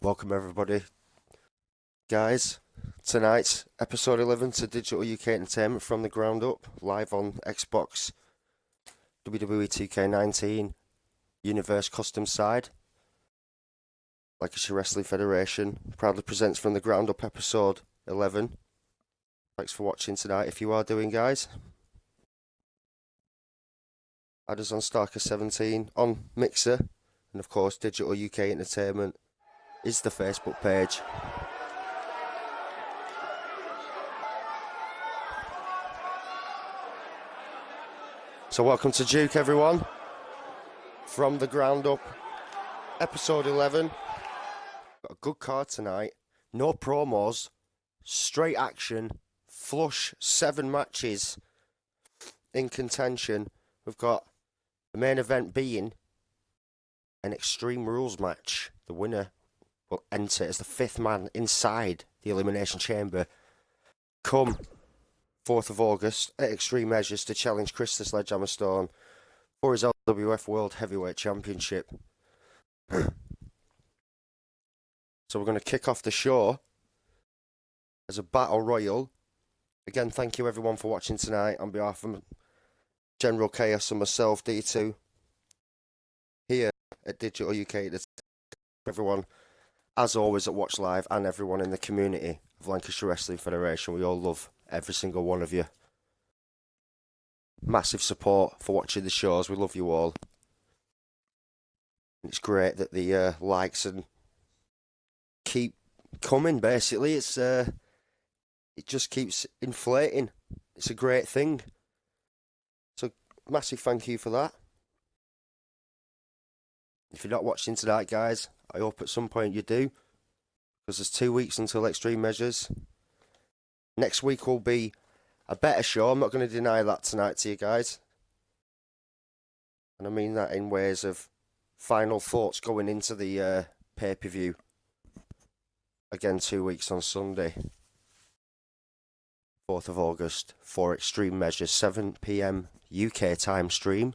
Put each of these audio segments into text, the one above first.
Welcome everybody, guys. Tonight's episode 11 to Digital UK Entertainment from the ground up, live on Xbox, WWE 2K19, Universe Custom Side. Lancashire Wrestling Federation proudly presents from the ground up episode 11. Thanks for watching tonight if you are doing, guys. Add us on Starker 17, on Mixer, and of course Digital UK Entertainment is the Facebook page. So welcome to Duke, everyone. From the ground up, episode 11. Got a good card tonight. No promos, straight action, flush 7 matches in contention. We've got the main event being an Extreme Rules match. The winner will enter as the 5th man inside the Elimination Chamber come 4th of August at Extreme Measures to challenge Chris the Sledgehammer Stone for his LWF World Heavyweight Championship. So we're going to kick off the show as a Battle Royal. Again, thank you everyone for watching tonight on behalf of General Chaos and myself, D2, here at Digital UK. Everyone, as always, at Watch Live, and everyone in the community of Lancashire Wrestling Federation. We all love every single one of you. Massive support for watching the shows. We love you all. It's great that the likes and keep coming. Basically, it just keeps inflating. It's a great thing. So massive thank you for that. If you're not watching tonight, guys, I hope at some point you do, because there's 2 weeks until Extreme Measures. Next week will be a better show. I'm not going to deny that tonight to you guys. And I mean that in ways of final thoughts going into the pay-per-view. Again, 2 weeks on Sunday, 4th of August, for Extreme Measures, 7 PM UK time stream.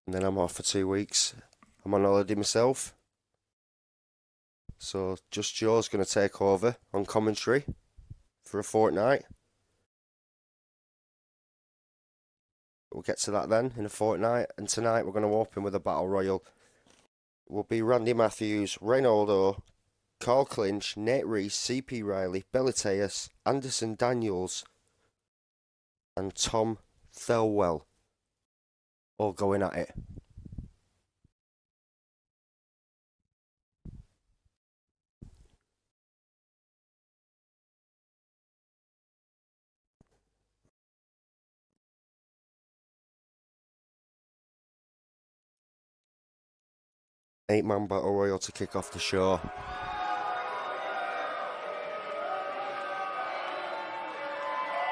And then I'm off for 2 weeks. I'm on holiday myself. So Just Joe's going to take over on commentary for a fortnight. We'll get to that then in a fortnight. And tonight we're going to open with a Battle Royal. It will be Randy Matthews, Reynaldo, Carl Clinch, Nate Reese, CP Riley, Beliteus, Anderson Daniels, and Tom Thelwell. All going at it. Eight-man Battle Royal to kick off the show.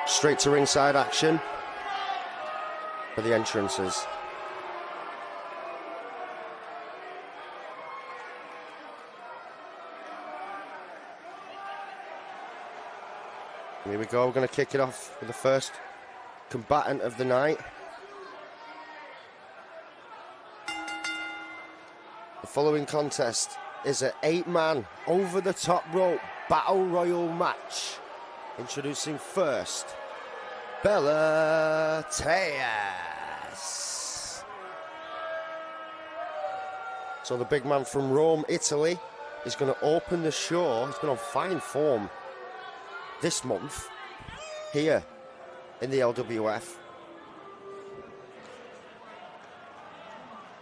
Straight to ringside action for the entrances. Here we go, we're going to kick it off with the first combatant of the night. The following contest is an 8-man over-the-top rope Battle Royal match. Introducing first, Beliteus. So the big man from Rome, Italy, is going to open the show. He's been on fine form this month here in the LWF.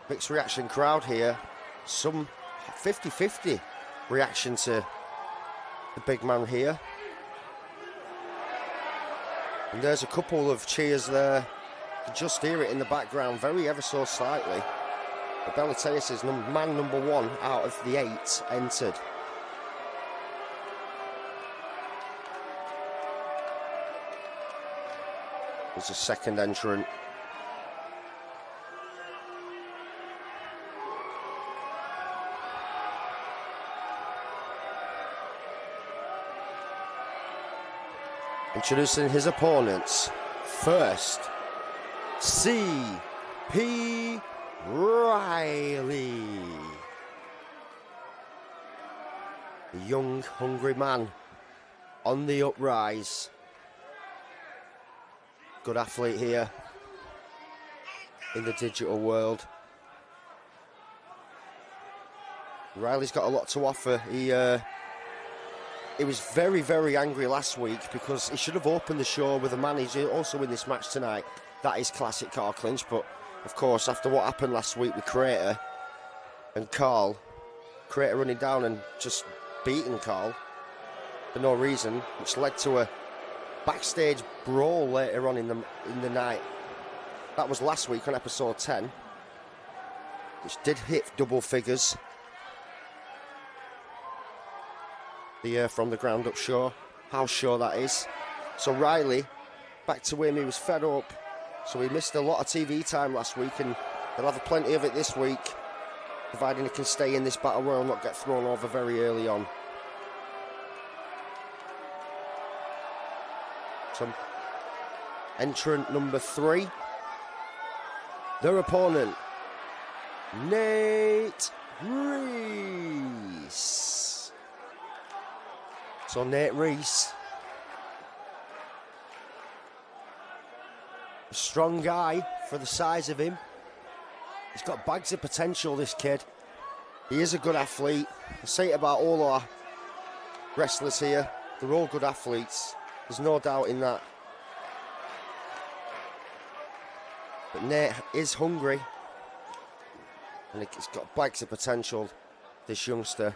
Mixed reaction crowd here. Some 50-50 reaction to the big man here. And there's a couple of cheers there. You can just hear it in the background, very ever so slightly. But Beliteus is man number 1 out of the 8 entered. There's a second entrant. Introducing his opponents. First, CP Riley. The young, hungry man on the uprise. Good athlete here in the digital world. Riley's got a lot to offer. He was very, very angry last week because he should have opened the show with a man who's also in this match tonight. That is classic Carl Clinch, but of course, after what happened last week with Crater and Carl, Crater running down and just beating Carl for no reason, which led to a backstage brawl later on in the night. That was last week on episode 10, which did hit double figures. The From the Ground Up show, house show that is. So Riley, back to him, he was fed up. So he missed a lot of TV time last week, and he'll have plenty of it this week, providing he can stay in this battle royal and not get thrown over very early on. So, entrant number 3. Their opponent, Nate Reese. So Nate Reese, a strong guy for the size of him. He's got bags of potential, this kid. He is a good athlete. I say it about all our wrestlers here. They're all good athletes. There's no doubt in that. But Nate is hungry. And he's got bags of potential, this youngster.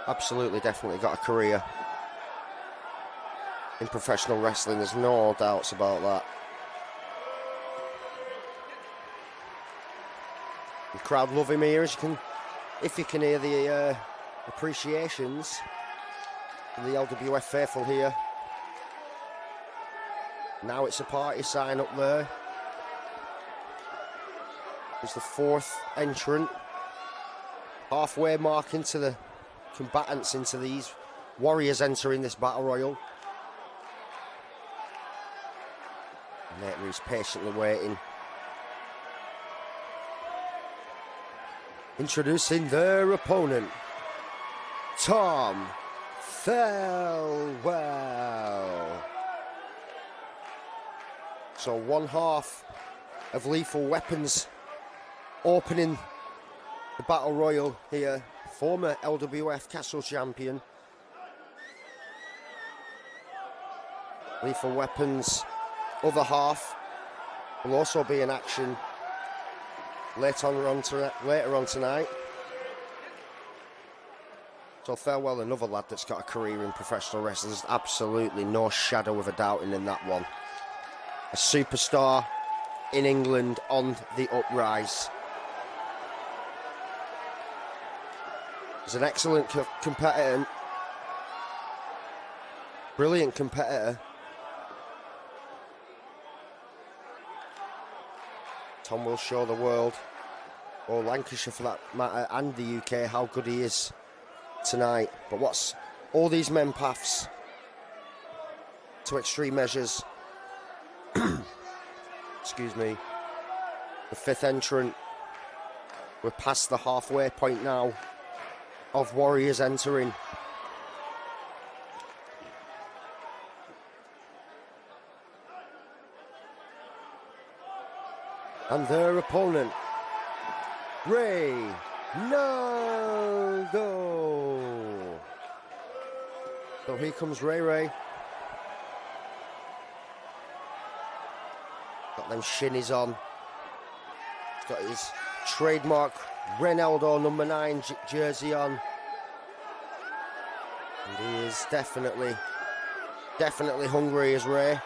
Absolutely, definitely got a career in professional wrestling. There's no doubts about that. The crowd love him here, as you can, if you can hear the appreciations from the LWF faithful here. Now it's a party sign up there. It's the 4th entrant. Halfway mark into the combatants, into these warriors entering this battle royal. Nate Reese patiently waiting. Introducing their opponent, Tom Thelwell. So one half of Lethal Weapons opening the battle royal here. Former LWF Castle champion. Lethal Weapons other half will also be in action later on tonight. So Thelwell, another lad that's got a career in professional wrestling. There's absolutely no shadow of a doubt in that one. A superstar in England on the uprise. He's an excellent competitor. Brilliant competitor. Tom will show the world, or Lancashire for that matter, and the UK, how good he is tonight. But what's all these men paths to extreme measures? Excuse me. The 5th entrant. We're past the halfway point now of warriors entering. And their opponent, Ray Naldo. So here comes Ray. Got them shinies on. He's got his trademark Ronaldo number 9 jersey on. And he is definitely hungry as Ray.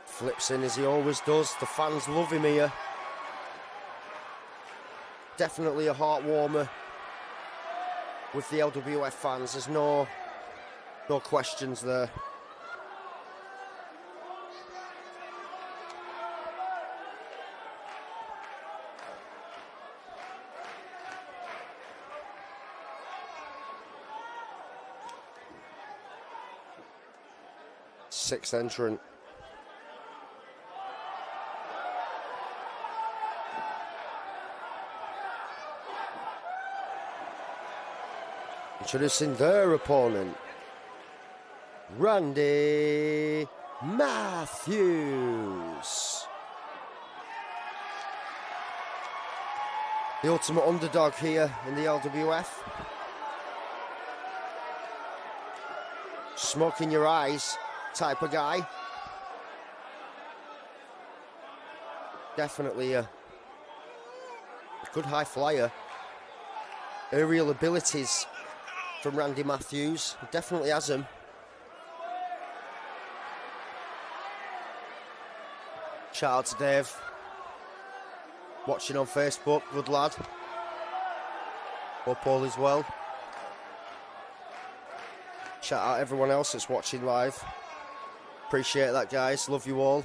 Flips in as he always does. The fans love him here. Definitely a heart warmer with the LWF fans. There's no questions there. 6th entrant. Introducing their opponent, Randy Matthews. The ultimate underdog here in the LWF. Smoke in your eyes type of guy. Definitely a good high flyer. Aerial abilities from Randy Matthews. He definitely has them. Shout out to Dave. Watching on Facebook, good lad. Hope all is well. Shout out everyone else that's watching live. Appreciate that, guys. Love you all.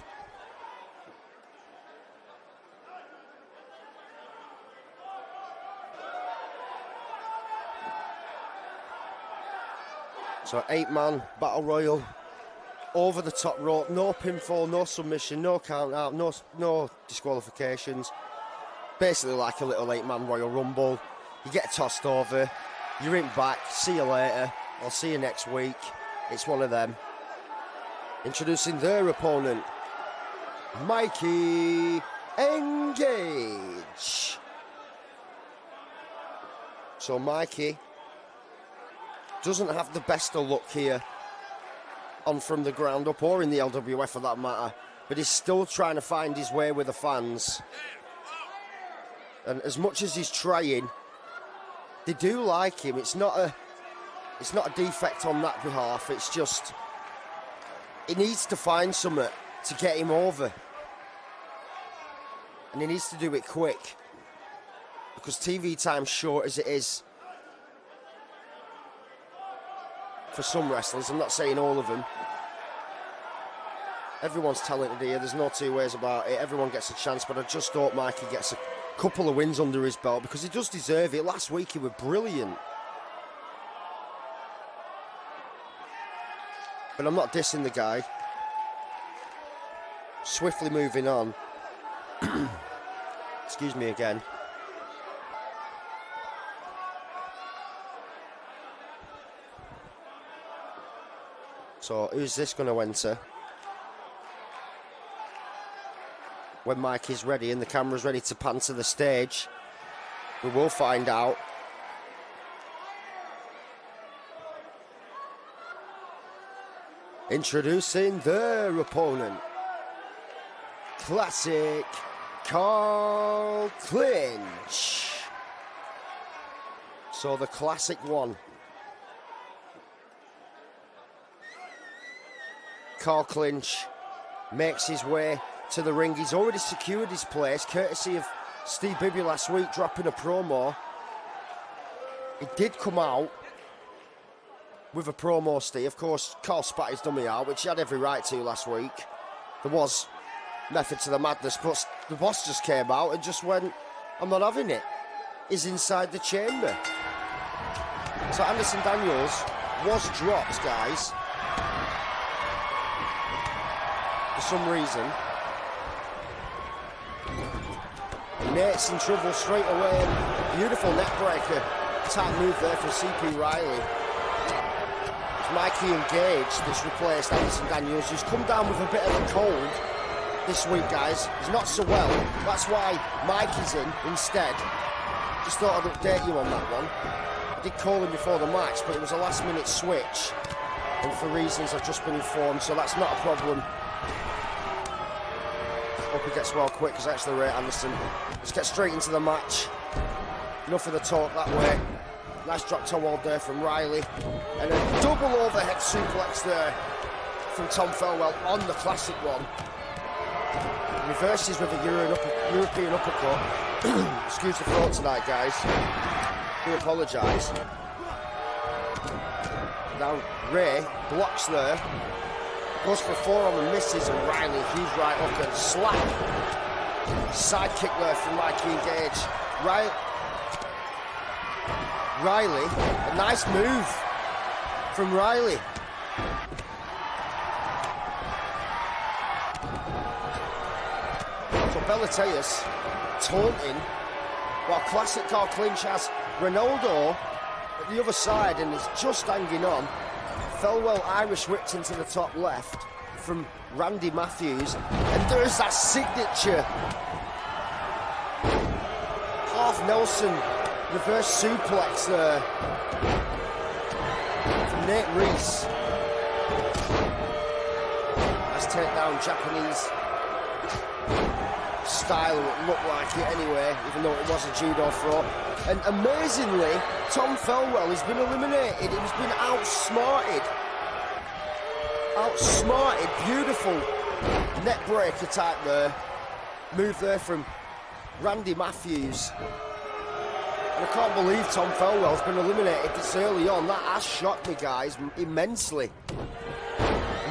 So 8-man battle royal. Over the top rope. No pinfall, no submission, no count out, no disqualifications. Basically like a little 8-man Royal Rumble. You get tossed over, you're in back, see you later, I'll see you next week. It's one of them. Introducing their opponent, Mikey Engage. So Mikey doesn't have the best of luck here on From the Ground Up, or in the LWF for that matter, but he's still trying to find his way with the fans. And as much as he's trying, they do like him. It's not a defect on that behalf. It's just he needs to find something to get him over, and he needs to do it quick because TV time's short as it is for some wrestlers. I'm not saying all of them. Everyone's talented here. There's no two ways about it. Everyone gets a chance, but I just hope Mikey gets a couple of wins under his belt because he does deserve it. Last week he was brilliant. But I'm not dissing the guy. Swiftly moving on. Excuse me again. So who's this going to enter? When Mike is ready and the camera's ready to pan to the stage, we will find out. Introducing their opponent, Classic Carl Clinch. So the classic one. Carl Clinch makes his way to the ring. He's already secured his place, courtesy of Steve Bibby last week dropping a promo. He did come out with a promo, Steve. Of course, Carl spat his dummy out, which he had every right to last week. There was method to the madness, but the boss just came out and just went, I'm not having it. He's inside the chamber. So Anderson Daniels was dropped, guys, for some reason. Nate's in trouble straight away. Beautiful neck breaker type move there from CP Riley. It's Mikey Engage that's replaced Anderson Daniels, who's come down with a bit of a cold this week, guys. He's not so well. That's why Mikey's in instead. Just thought I'd update you on that one. I did call him before the match, but it was a last minute switch, and for reasons I've just been informed, so that's not a problem. Hope he gets well quick, because that's the rate, Anderson. Let's get straight into the match. Enough of the talk that way. Nice drop toe hold there from Riley. And a double overhead suplex there from Tom Felwell on the classic one. Reverses with a European uppercut. Excuse the throat tonight, guys. Do apologise. Now Ray blocks there. Goes for 4 on the misses, and Riley, huge right hook and slap. Side kick there from Mikey Engage. Riley, a nice move from Riley. So Belateus taunting, while classic Carl Clinch has Ronaldo at the other side and is just hanging on. Felwell Irish whipped into the top left from Randy Matthews, and there's that signature half Nelson reverse suplex there from Nate Reese. Nice takedown, Japanese style, it looked like it anyway, even though it was a judo throw. And amazingly, Tom Felwell has been eliminated. He's been outsmarted. Beautiful net breaker type there. Move there from Randy Matthews. And I can't believe Tom Felwell's been eliminated this early on. That has shocked me, guys, immensely.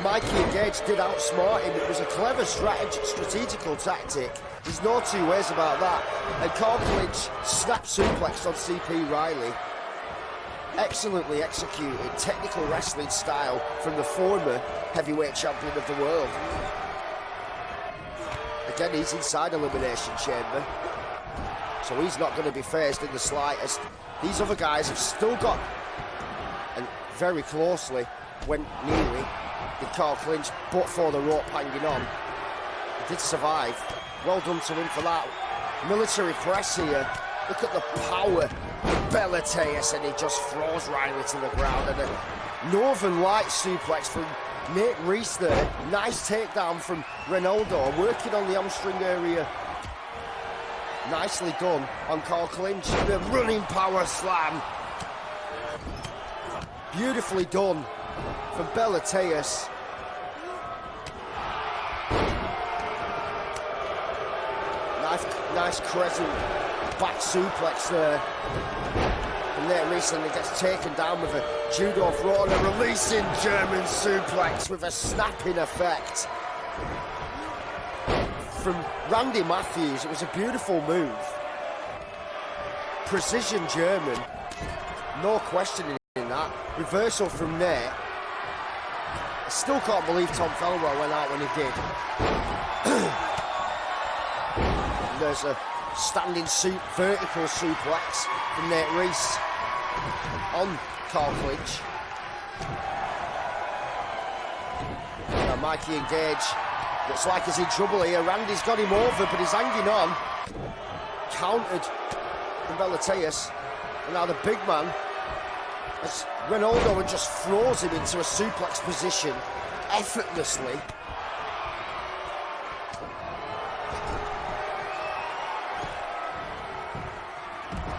Mikey and Gage did outsmart him. It was a clever strategical tactic. There's no two ways about that. And Carl Clinch snapped suplex on CP Riley. Excellently executed, technical wrestling style from the former heavyweight champion of the world. Again, he's inside Elimination Chamber, so he's not going to be faced in the slightest. These other guys have still got, and very closely, went nearly, did Carl Clinch, but for the rope hanging on. He did survive. Well done to him for that. Military press here. Look at the power of Belateus, and he just throws Riley to the ground. And a Northern Light suplex from Nate Reese there. Nice takedown from Ronaldo, working on the hamstring area. Nicely done on Carl Clinch. The running power slam. Beautifully done from Belateus. Nice crescent back suplex there. And there recently gets taken down with a judo throw and a releasing German suplex with a snapping effect. From Randy Matthews, it was a beautiful move. Precision German, no questioning in that. Reversal from there. I still can't believe Tom Felwell went out when he did. There's a standing vertical suplex from Nate Reese on Carl Clinch. Now Mikey and Gage, looks like he's in trouble here. Randy's got him over, but he's hanging on. Countered from Belateus. And now the big man, as Ronaldo just throws him into a suplex position effortlessly.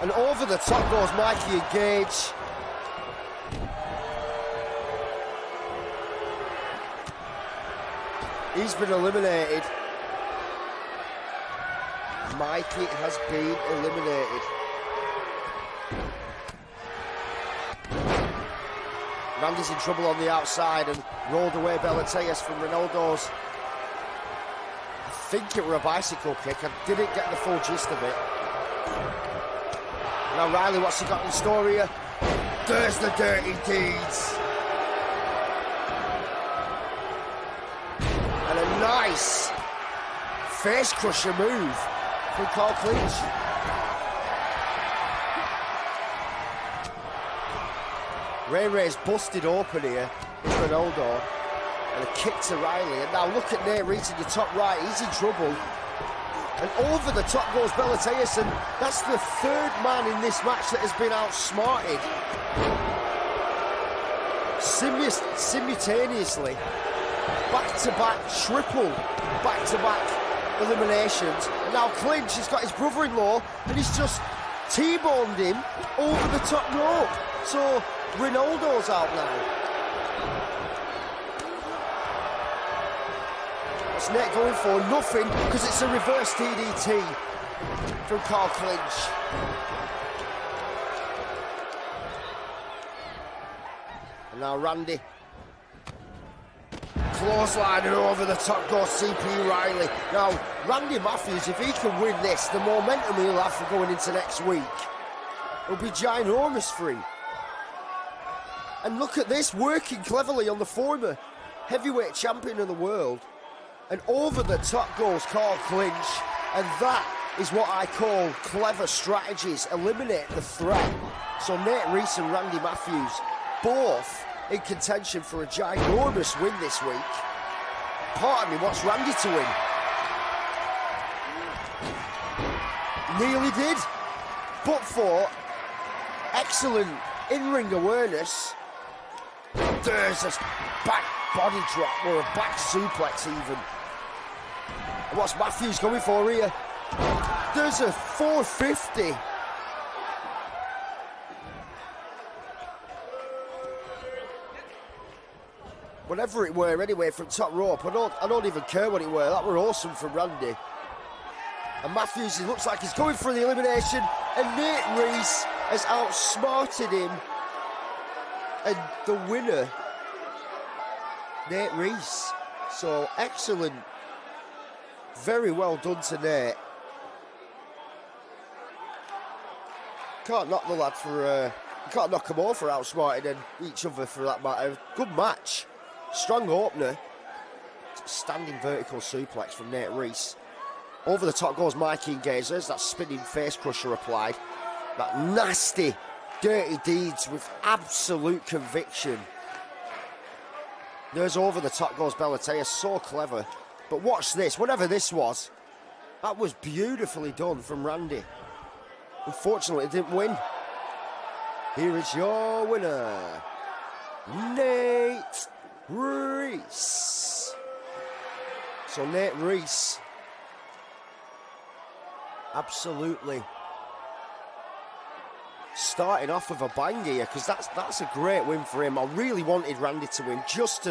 And over the top goes Mikey and Gage. He's been eliminated. Mikey has been eliminated. Randy's in trouble on the outside and rolled away Belateus from Ronaldo's. I think it were a bicycle kick. I didn't get the full gist of it. Now Riley, what's he got in store here? There's the dirty deeds. And a nice face crusher move from Carl Clinch. Ray's busted open here with Ronaldo. And a kick to Riley. And now look at Nate Reese in the top right. He's in trouble. And over the top goes Belateus, and that's the third man in this match that has been outsmarted. Simultaneously, back-to-back, triple back-to-back eliminations. And now Clinch has got his brother-in-law, and he's just T-boned him over the top rope. So Ronaldo's out now. What's Nate going for? Nothing, because it's a reverse DDT from Carl Clinch. And now Randy. Clothesline over the top goes CP Riley. Now, Randy Matthews, if he can win this, the momentum he'll have for going into next week will be ginormous for him. And look at this, working cleverly on the former heavyweight champion of the world. An over-the-top goals called clinch, and that is what I call clever strategies. Eliminate the threat. So Nate Reese and Randy Matthews, both in contention for a ginormous win this week. Part of me wants Randy to win. Nearly did, but for excellent in-ring awareness. There's a back body drop or a back suplex even. What's Matthews going for here? There's a 450. Whatever it were anyway from top rope, I don't even care what it were. That were awesome from Randy. And Matthews, it looks like he's going for the elimination, and Nate Reese has outsmarted him. And the winner, Nate Reese. So excellent. Very well done to Nate. Can't knock the lad for, you can't knock them all for outsmarting each other for that matter. Good match. Strong opener. Standing vertical suplex from Nate Reese. Over the top goes Mikey Gazers. That spinning face crusher applied. That nasty, dirty deeds with absolute conviction. There's over the top goes Bellatea. So clever. But watch this. Whatever this was, that was beautifully done from Randy. Unfortunately, it didn't win. Here is your winner, Nate Reese. So Nate Reese, absolutely starting off with a bang here, because that's a great win for him. I really wanted Randy to win just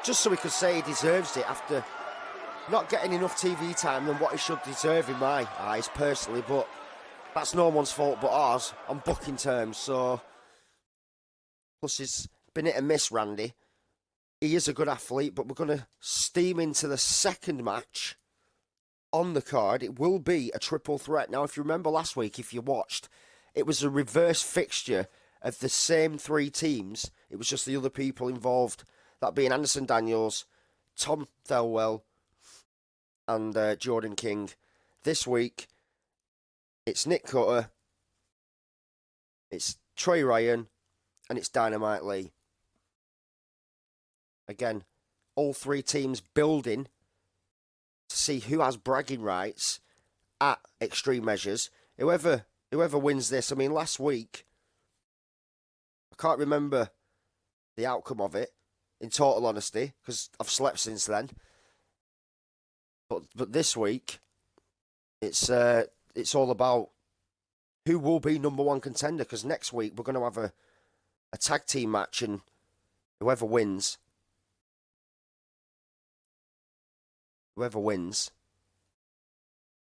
so he could say he deserves it after not getting enough TV time than what he should deserve in my eyes personally, but that's no one's fault but ours on booking terms. So plus he's been hit and miss, Randy. He is a good athlete, but we're going to steam into the second match on the card. It will be a triple threat. Now, if you remember last week, if you watched, it was a reverse fixture of the same three teams. It was just the other people involved, that being Anderson Daniels, Tom Thelwell, and Jordan King. This week, it's Nick Cutter, it's Troy Ryan, and it's Dynamite Lee. Again, all three teams building to see who has bragging rights at Extreme Measures. Whoever wins this, I mean, last week, I can't remember the outcome of it, in total honesty, because I've slept since then. But this week, it's all about who will be number one contender, because next week we're going to have a tag team match, and whoever wins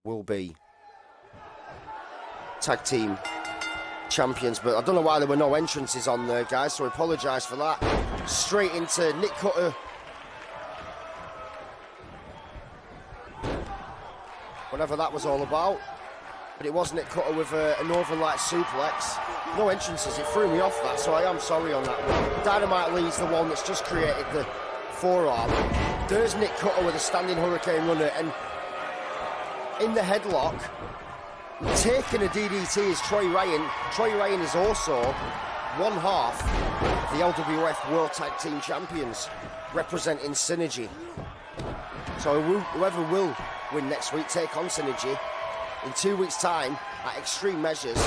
will be tag team champions. But I don't know why there were no entrances on there, guys, so I apologise for that. Straight into Nick Cutter. Whatever that was all about. But it was Nick Cutter with a Northern Light suplex. No entrances, it threw me off that, so I am sorry on that one. Dynamite Lee's the one that's just created the forearm. There's Nick Cutter with a standing Hurricane Runner, and in the headlock, taking a DDT is Troy Ryan. Troy Ryan is also one half of the LWF World Tag Team Champions, representing Synergy. So whoever will win next week, take on Synergy in 2 weeks' time at Extreme Measures.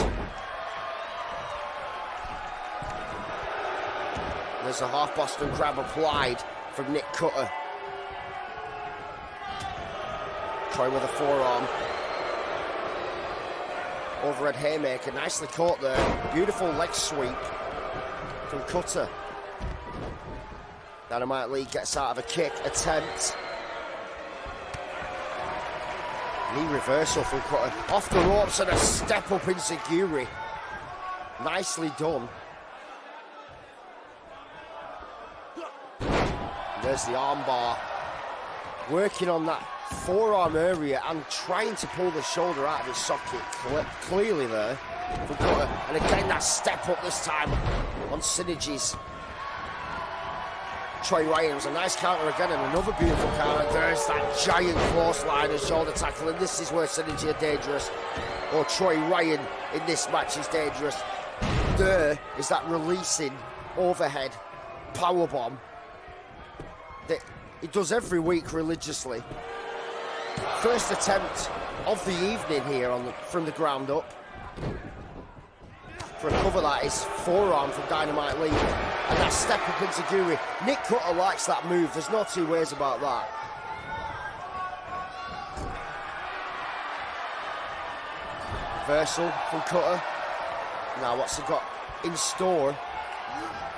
There's a half Boston Crab applied from Nick Cutter. Troy with a forearm. Overhead haymaker, nicely caught there. Beautiful leg sweep from Cutter. Dynamite Lee gets out of a kick attempt. Knee reversal from Cutter. Off the ropes and a step up enziguri. Nicely done. There's the armbar. Working on that forearm area and trying to pull the shoulder out of his socket clearly there from Cutter. And again that step up this time on Synergy's Troy Ryan. Was a nice counter again and another beautiful counter. There's that giant clothesline and shoulder tackle, and this is where Synergy are dangerous. Or Troy Ryan in this match is dangerous. There is that releasing overhead powerbomb that he does every week religiously. First attempt of the evening here from the ground up. For a cover that is forearm from Dynamite Lee. And that step up into Guri. Nick Cutter likes that move, there's no two ways about that. Reversal from Cutter. Now what's he got in store?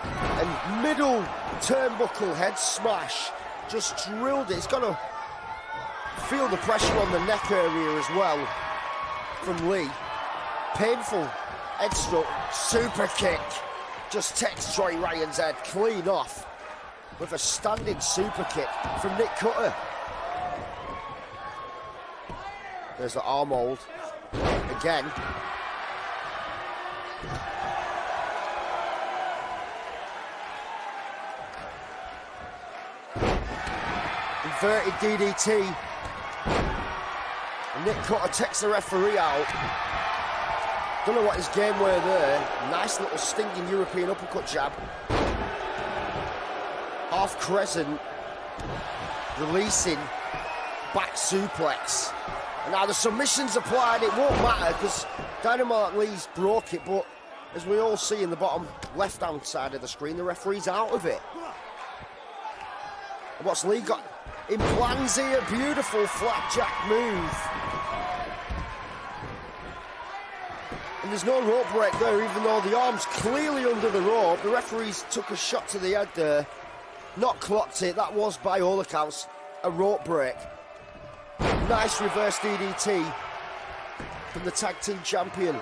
And middle turnbuckle head smash. Just drilled it. It's got to feel the pressure on the neck area as well from Lee. Painful head struck, super kick. Just takes Troy Ryan's head clean off with a standing super kick from Nick Cutter. There's the arm hold again. Inverted DDT. And Nick Cutter takes the referee out. Don't know what his game were there. Nice little stinging European uppercut jab. Half crescent. Releasing. Back suplex. And now the submission's applied. It won't matter because Dynamite Lee's broke it, but as we all see in the bottom left-hand side of the screen, the referee's out of it. And what's Lee got in plans here? Beautiful flapjack move. And there's no rope break there, even though the arm's clearly under the rope. The referee's took a shot to the head there. Not clocked it. That was, by all accounts, a rope break. Nice reverse DDT from the tag team champion.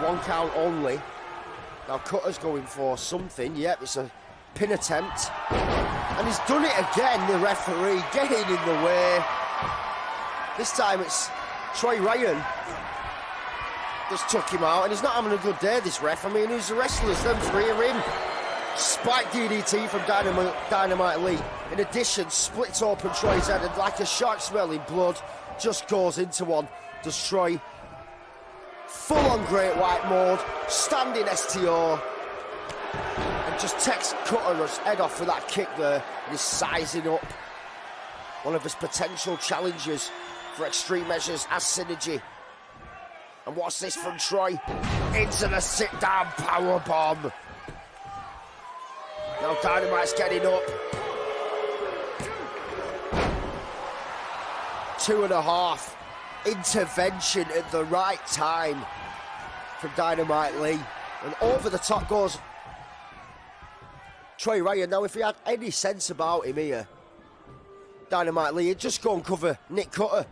1 count only. Now Cutter's going for something. Yep, it's a pin attempt. And he's done it again, the referee, getting in the way. This time it's Troy Ryan just took him out, and he's not having a good day, this ref. I mean, who's the wrestlers? Them three are in. Spike DDT from Dynamite Lee. In addition, splits open Troy's head, and like a shark smelling blood, just goes into one. Does Troy. Full on Great White mode, standing STO, and just takes Cutter's head off for that kick there, and he's sizing up one of his potential challenges for Extreme Measures as Synergy. And what's this from Troy? Into the sit-down powerbomb. Now Dynamite's getting up. 2.5. Intervention at the right time from Dynamite Lee. And over the top goes Troy Ryan. Now, if he had any sense about him here, Dynamite Lee, he'd just go and cover Nick Cutter.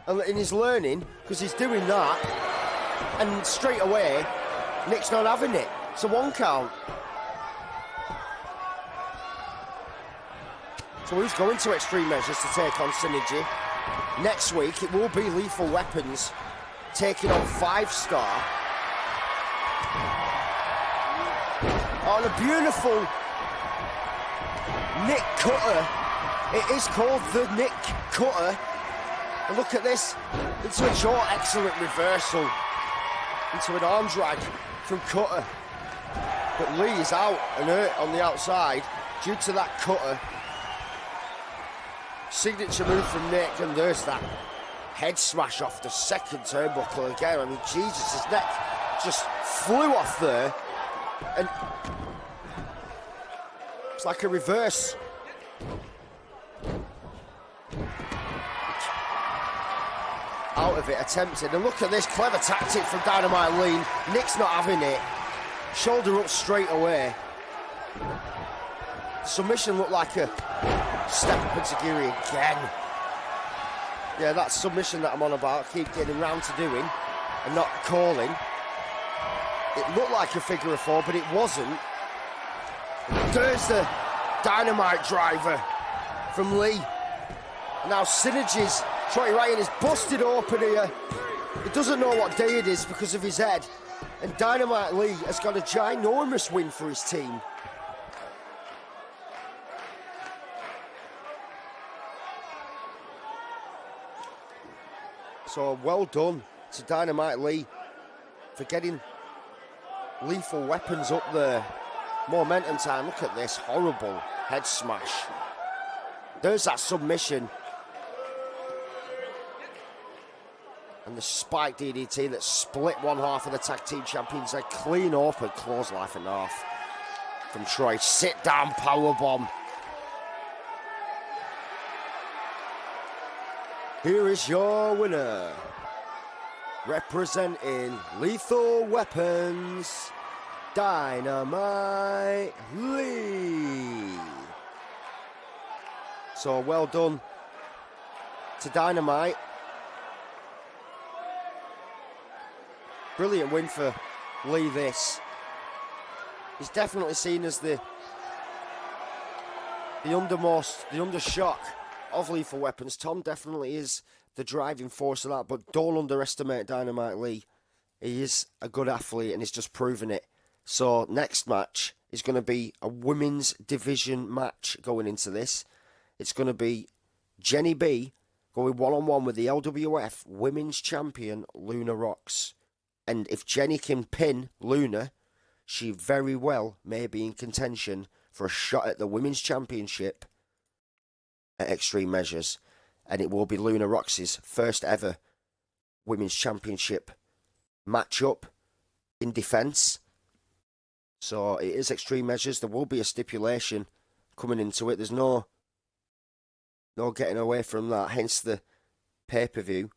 And he's learning, because he's doing that, and straight away, Nick's not having it. It's a 1 count. So who's going to Extreme Measures to take on Synergy? Next week, it will be Lethal Weapons taking on 5-Star. On a beautiful Nick Cutter. It is called the Nick Cutter. And look at this, into a short, excellent reversal, into an arm drag from Cutter. But Lee is out and hurt on the outside due to that Cutter. Signature move from Nick, and there's that head smash off the second turnbuckle again. I mean, Jesus, his neck just flew off there. And it's like a reverse. Out of it, attempted. And look at this clever tactic from Dynamite Lee. Nick's not having it. Shoulder up straight away. Submission looked like a step up into Giri again. Yeah, that submission that I'm on about, I keep getting round to doing and not calling. It looked like a figure of 4, but it wasn't. There's the Dynamite driver from Lee. And now Synergy's Troy Ryan is busted open here. He doesn't know what day it is because of his head. And Dynamite Lee has got a ginormous win for his team. So well done to Dynamite Lee for getting Lethal Weapons up there. Momentum time. Look at this horrible head smash. There's that submission. And the spike DDT that split one half of the tag team champions. A clean open clothesline and half from Troy. Sit down powerbomb. Here is your winner, representing Lethal Weapons, Dynamite Lee. So well done to Dynamite. Brilliant win for Lee this. He's definitely seen as the undershot of Lethal Weapons. Tom definitely is the driving force of that, but don't underestimate Dynamite Lee. He is a good athlete and he's just proven it. So next match is going to be a women's division match going into this. It's going to be Jenny B going one-on-one with the LWF Women's Champion Luna Rocks. And if Jenny can pin Luna, she very well may be in contention for a shot at the Women's Championship at Extreme Measures. And it will be Luna Rocks' first ever Women's Championship matchup in defence. So it is Extreme Measures. There will be a stipulation coming into it. There's no getting away from that. Hence the pay-per-view.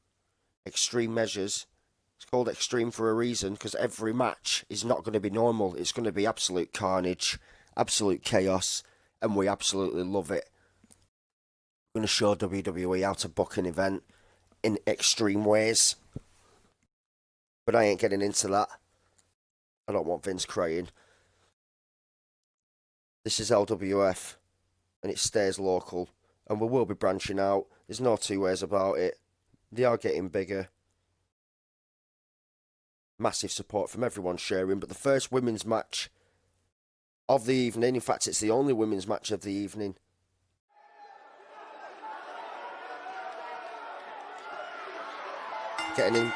Extreme Measures. It's called Extreme for a reason, because every match is not going to be normal. It's going to be absolute carnage, absolute chaos, and we absolutely love it. We're going to show WWE how to book an event in extreme ways. But I ain't getting into that. I don't want Vince crying. This is LWF, and it stays local, and we will be branching out. There's no two ways about it. They are getting bigger. Massive support from everyone sharing, but the first women's match of the evening, in fact it's the only women's match of the evening, getting in.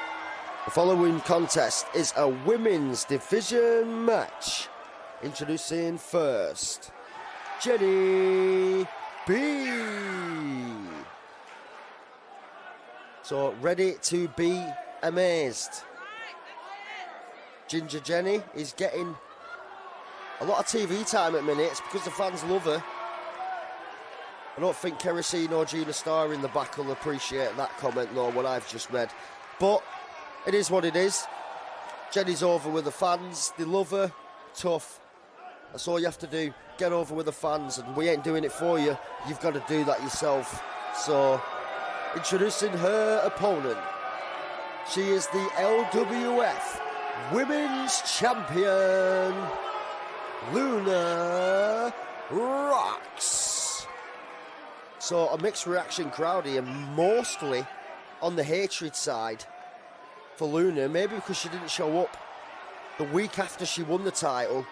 The following contest is a women's division match. Introducing first, Jenny B. So ready to be amazed. Ginger Jenny is getting a lot of TV time at minutes because the fans love her. I don't think Kerosene or Gina Starr in the back will appreciate that comment, nor what I've just read. But it is what it is. Jenny's over with the fans. They love her. Tough. That's all you have to do. Get over with the fans, and we ain't doing it for you. You've got to do that yourself. So, introducing her opponent. She is the LWF Women's Champion, Luna Rocks. So a mixed reaction crowd here, mostly on the hatred side for Luna, maybe because she didn't show up the week after she won the title.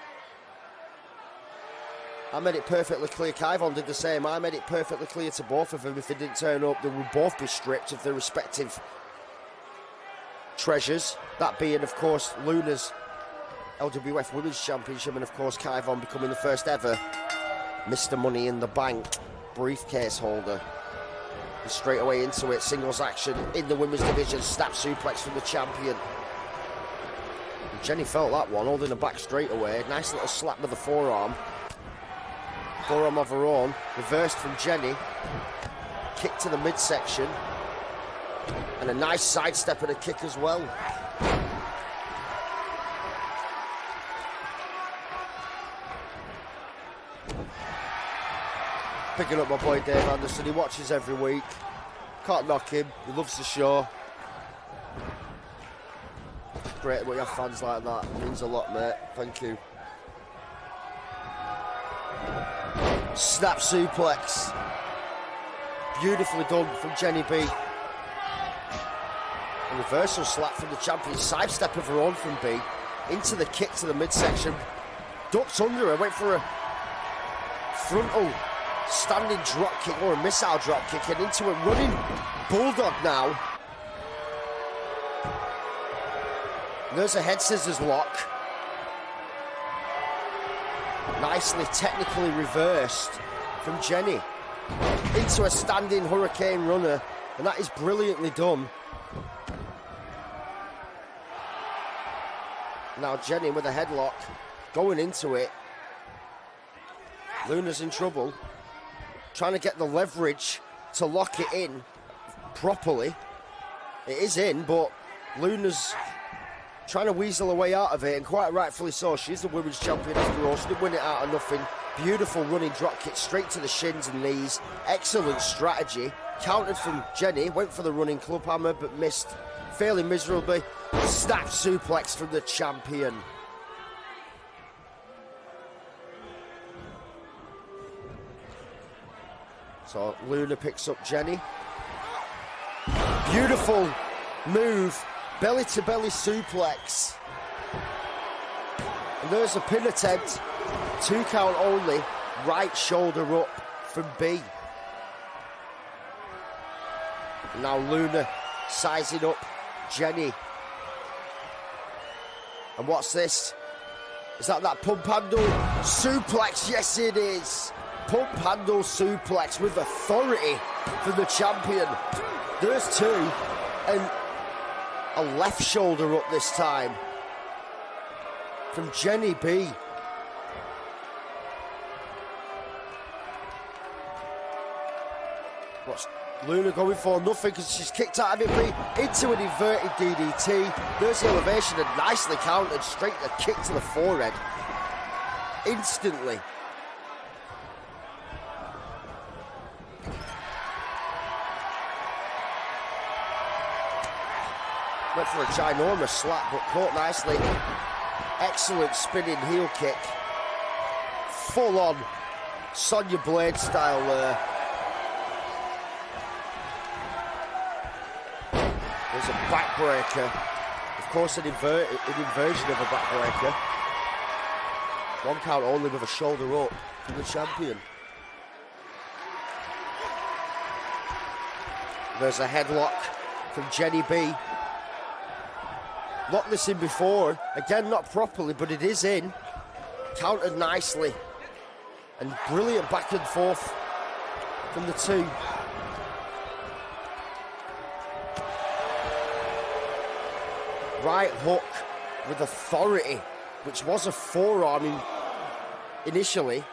I made it perfectly clear, Kaivon did the same, I made it perfectly clear to both of them if they didn't turn up, they would both be stripped of their respective treasures, that being of course Luna's LWF Women's Championship, and of course Kaivon becoming the first ever Mr. Money in the Bank briefcase holder. And straight away into it, singles action in the women's division, snap suplex from the champion. And Jenny felt that one, holding her back straight away, nice little slap with the forearm of her own, reversed from Jenny, kick to the midsection, and a nice sidestep and a kick as well. Picking up my boy Dave Anderson, he watches every week. Can't knock him, he loves the show. Great when you have fans like that, it means a lot, mate. Thank you. Snap suplex. Beautifully done from Jenny B. A reversal slap from the champion, sidestep of her own from B. into the kick to the midsection. Ducks under her, went for a frontal standing drop kick or a missile drop kick, and into a running bulldog now. There's a head scissors lock. Nicely technically reversed from Jenny into a standing hurricane runner, and that is brilliantly done. Now Jenny with a headlock going into it. Luna's in trouble, trying to get the leverage to lock it in properly. It is in, but Luna's trying to weasel her way out of it, and quite rightfully so. She's the women's champion after all. She didn't win it out of nothing. Beautiful running drop kick straight to the shins and knees. Excellent strategy. Countered from Jenny, went for the running club hammer but missed fairly miserably. Snap suplex from the champion. So Luna picks up Jenny. Beautiful move. Belly to belly suplex. And there's a pin attempt. 2 count only. Right shoulder up from B. Now Luna sizing up Jenny. And what's this? Is that pump handle suplex? Yes, it is. Pump handle suplex with authority for the champion. There's 2. And a left shoulder up this time from Jenny B. What's Luna going for? Nothing, because she's kicked out of it B into an inverted DDT. There's the elevation and nicely countered. Straight the kick to the forehead. Instantly. Went for a ginormous slap, but caught nicely. Excellent spinning heel kick. Full on Sonya Blade style there. There's a backbreaker. Of course, an inversion of a backbreaker. 1 count only with a shoulder up from the champion. There's a headlock from Jenny B. Locked this in before, again not properly, but it is in. Countered nicely. And brilliant back and forth from the 2. Right hook with authority, which was a forearm initially.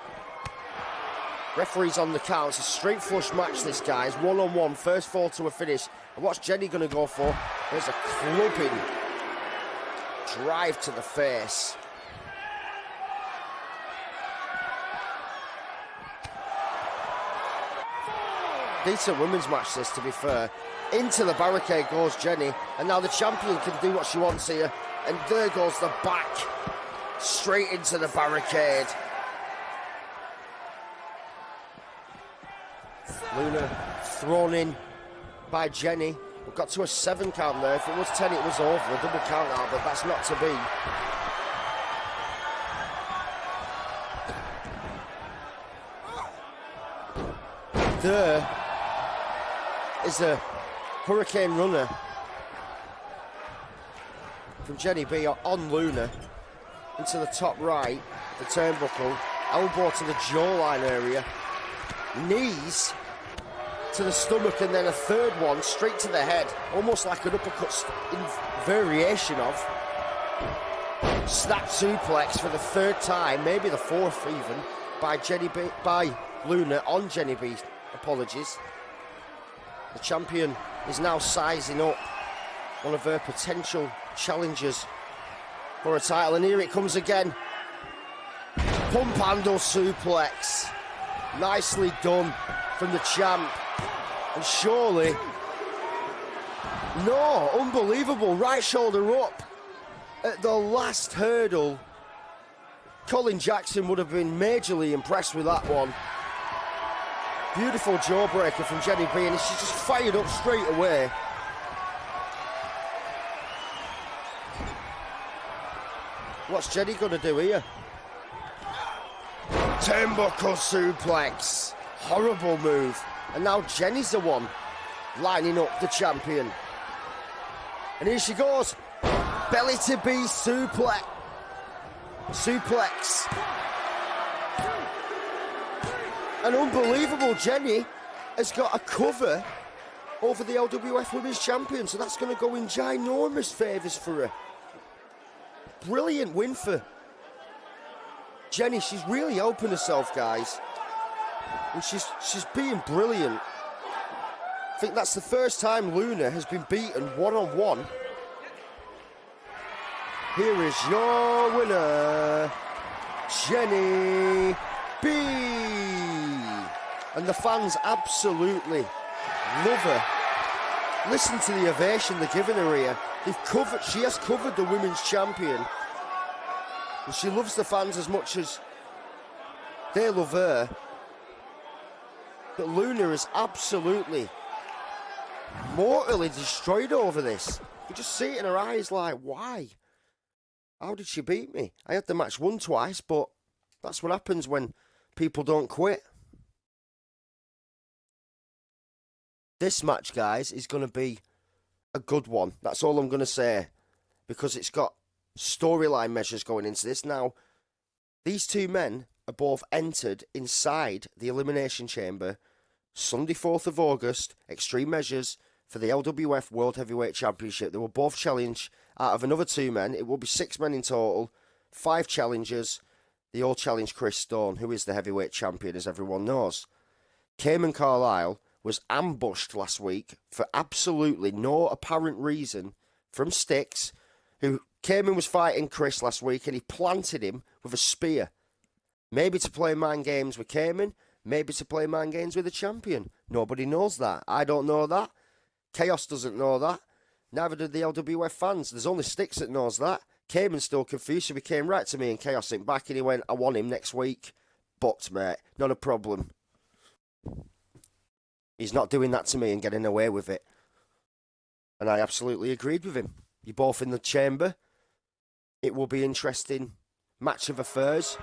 Referee's on the count. It's a straight flush match, this, guys. 1-on-1, first fall to a finish. And what's Jenny going to go for? There's a clubbing drive to the face. Decent women's match, this, to be fair. Into the barricade goes Jenny, and now the champion can do what she wants here. And there goes the back, straight into the barricade. Luna thrown in by Jenny. We've got to a 7 count there. If it was 10, it was over. A double count out, but that's not to be. There is a hurricane runner from Jenny B on Luna into the top right, the turnbuckle, elbow to the jawline area, knees to the stomach, and then a third one straight to the head, almost like an uppercut in variation of. Snap suplex for the 3rd time, maybe the 4th even, by Luna on Jenny B. Apologies. The champion is now sizing up one of her potential challengers for a title, and here it comes again. Pump handle suplex. Nicely done from the champ. And surely, no, unbelievable, right shoulder up at the last hurdle. Colin Jackson would have been majorly impressed with that one. Beautiful jawbreaker from Jenny B, and she's just fired up straight away. What's Jenny going to do here? Turnbuckle suplex. Horrible move. And now Jenny's the one lining up the champion. And here she goes. Belly to beast suplex. An unbelievable Jenny has got a cover over the LWF Women's Champion, so that's going to go in ginormous favours for her. Brilliant win for Jenny. She's really helping herself, guys. And she's being brilliant. I think that's the first time Luna has been beaten one-on-one. Here is your winner, Jenny B. And the fans absolutely love her. Listen to the ovation they're giving her here. She has covered the women's champion. And she loves the fans as much as they love her. But Luna is absolutely mortally destroyed over this. You just see it in her eyes like, why? How did she beat me? I had the match won twice, but that's what happens when people don't quit. This match, guys, is going to be a good one. That's all I'm going to say. Because it's got storyline measures going into this. Now, these two men are both entered inside the Elimination Chamber Sunday, 4th of August. Extreme measures for the LWF World Heavyweight Championship. They will both challenge out of another two men. It will be 6 men in total. 5 challengers. They all challenge Chris Stone, who is the heavyweight champion, as everyone knows. Cayman Carlisle was ambushed last week for absolutely no apparent reason from Styx, who Cayman was fighting Chris last week and he planted him with a spear. Maybe to play mind games with Cayman, maybe to play mind games with the champion. Nobody knows that. I don't know that. Chaos doesn't know that. Neither did the LWF fans. There's only Styx that knows that. Cayman's still confused, so he came right to me and Chaos sent back and he went, I want him next week. Booked, mate. Not a problem. He's not doing that to me and getting away with it. And I absolutely agreed with him. You're both in the chamber. It will be interesting match of affairs.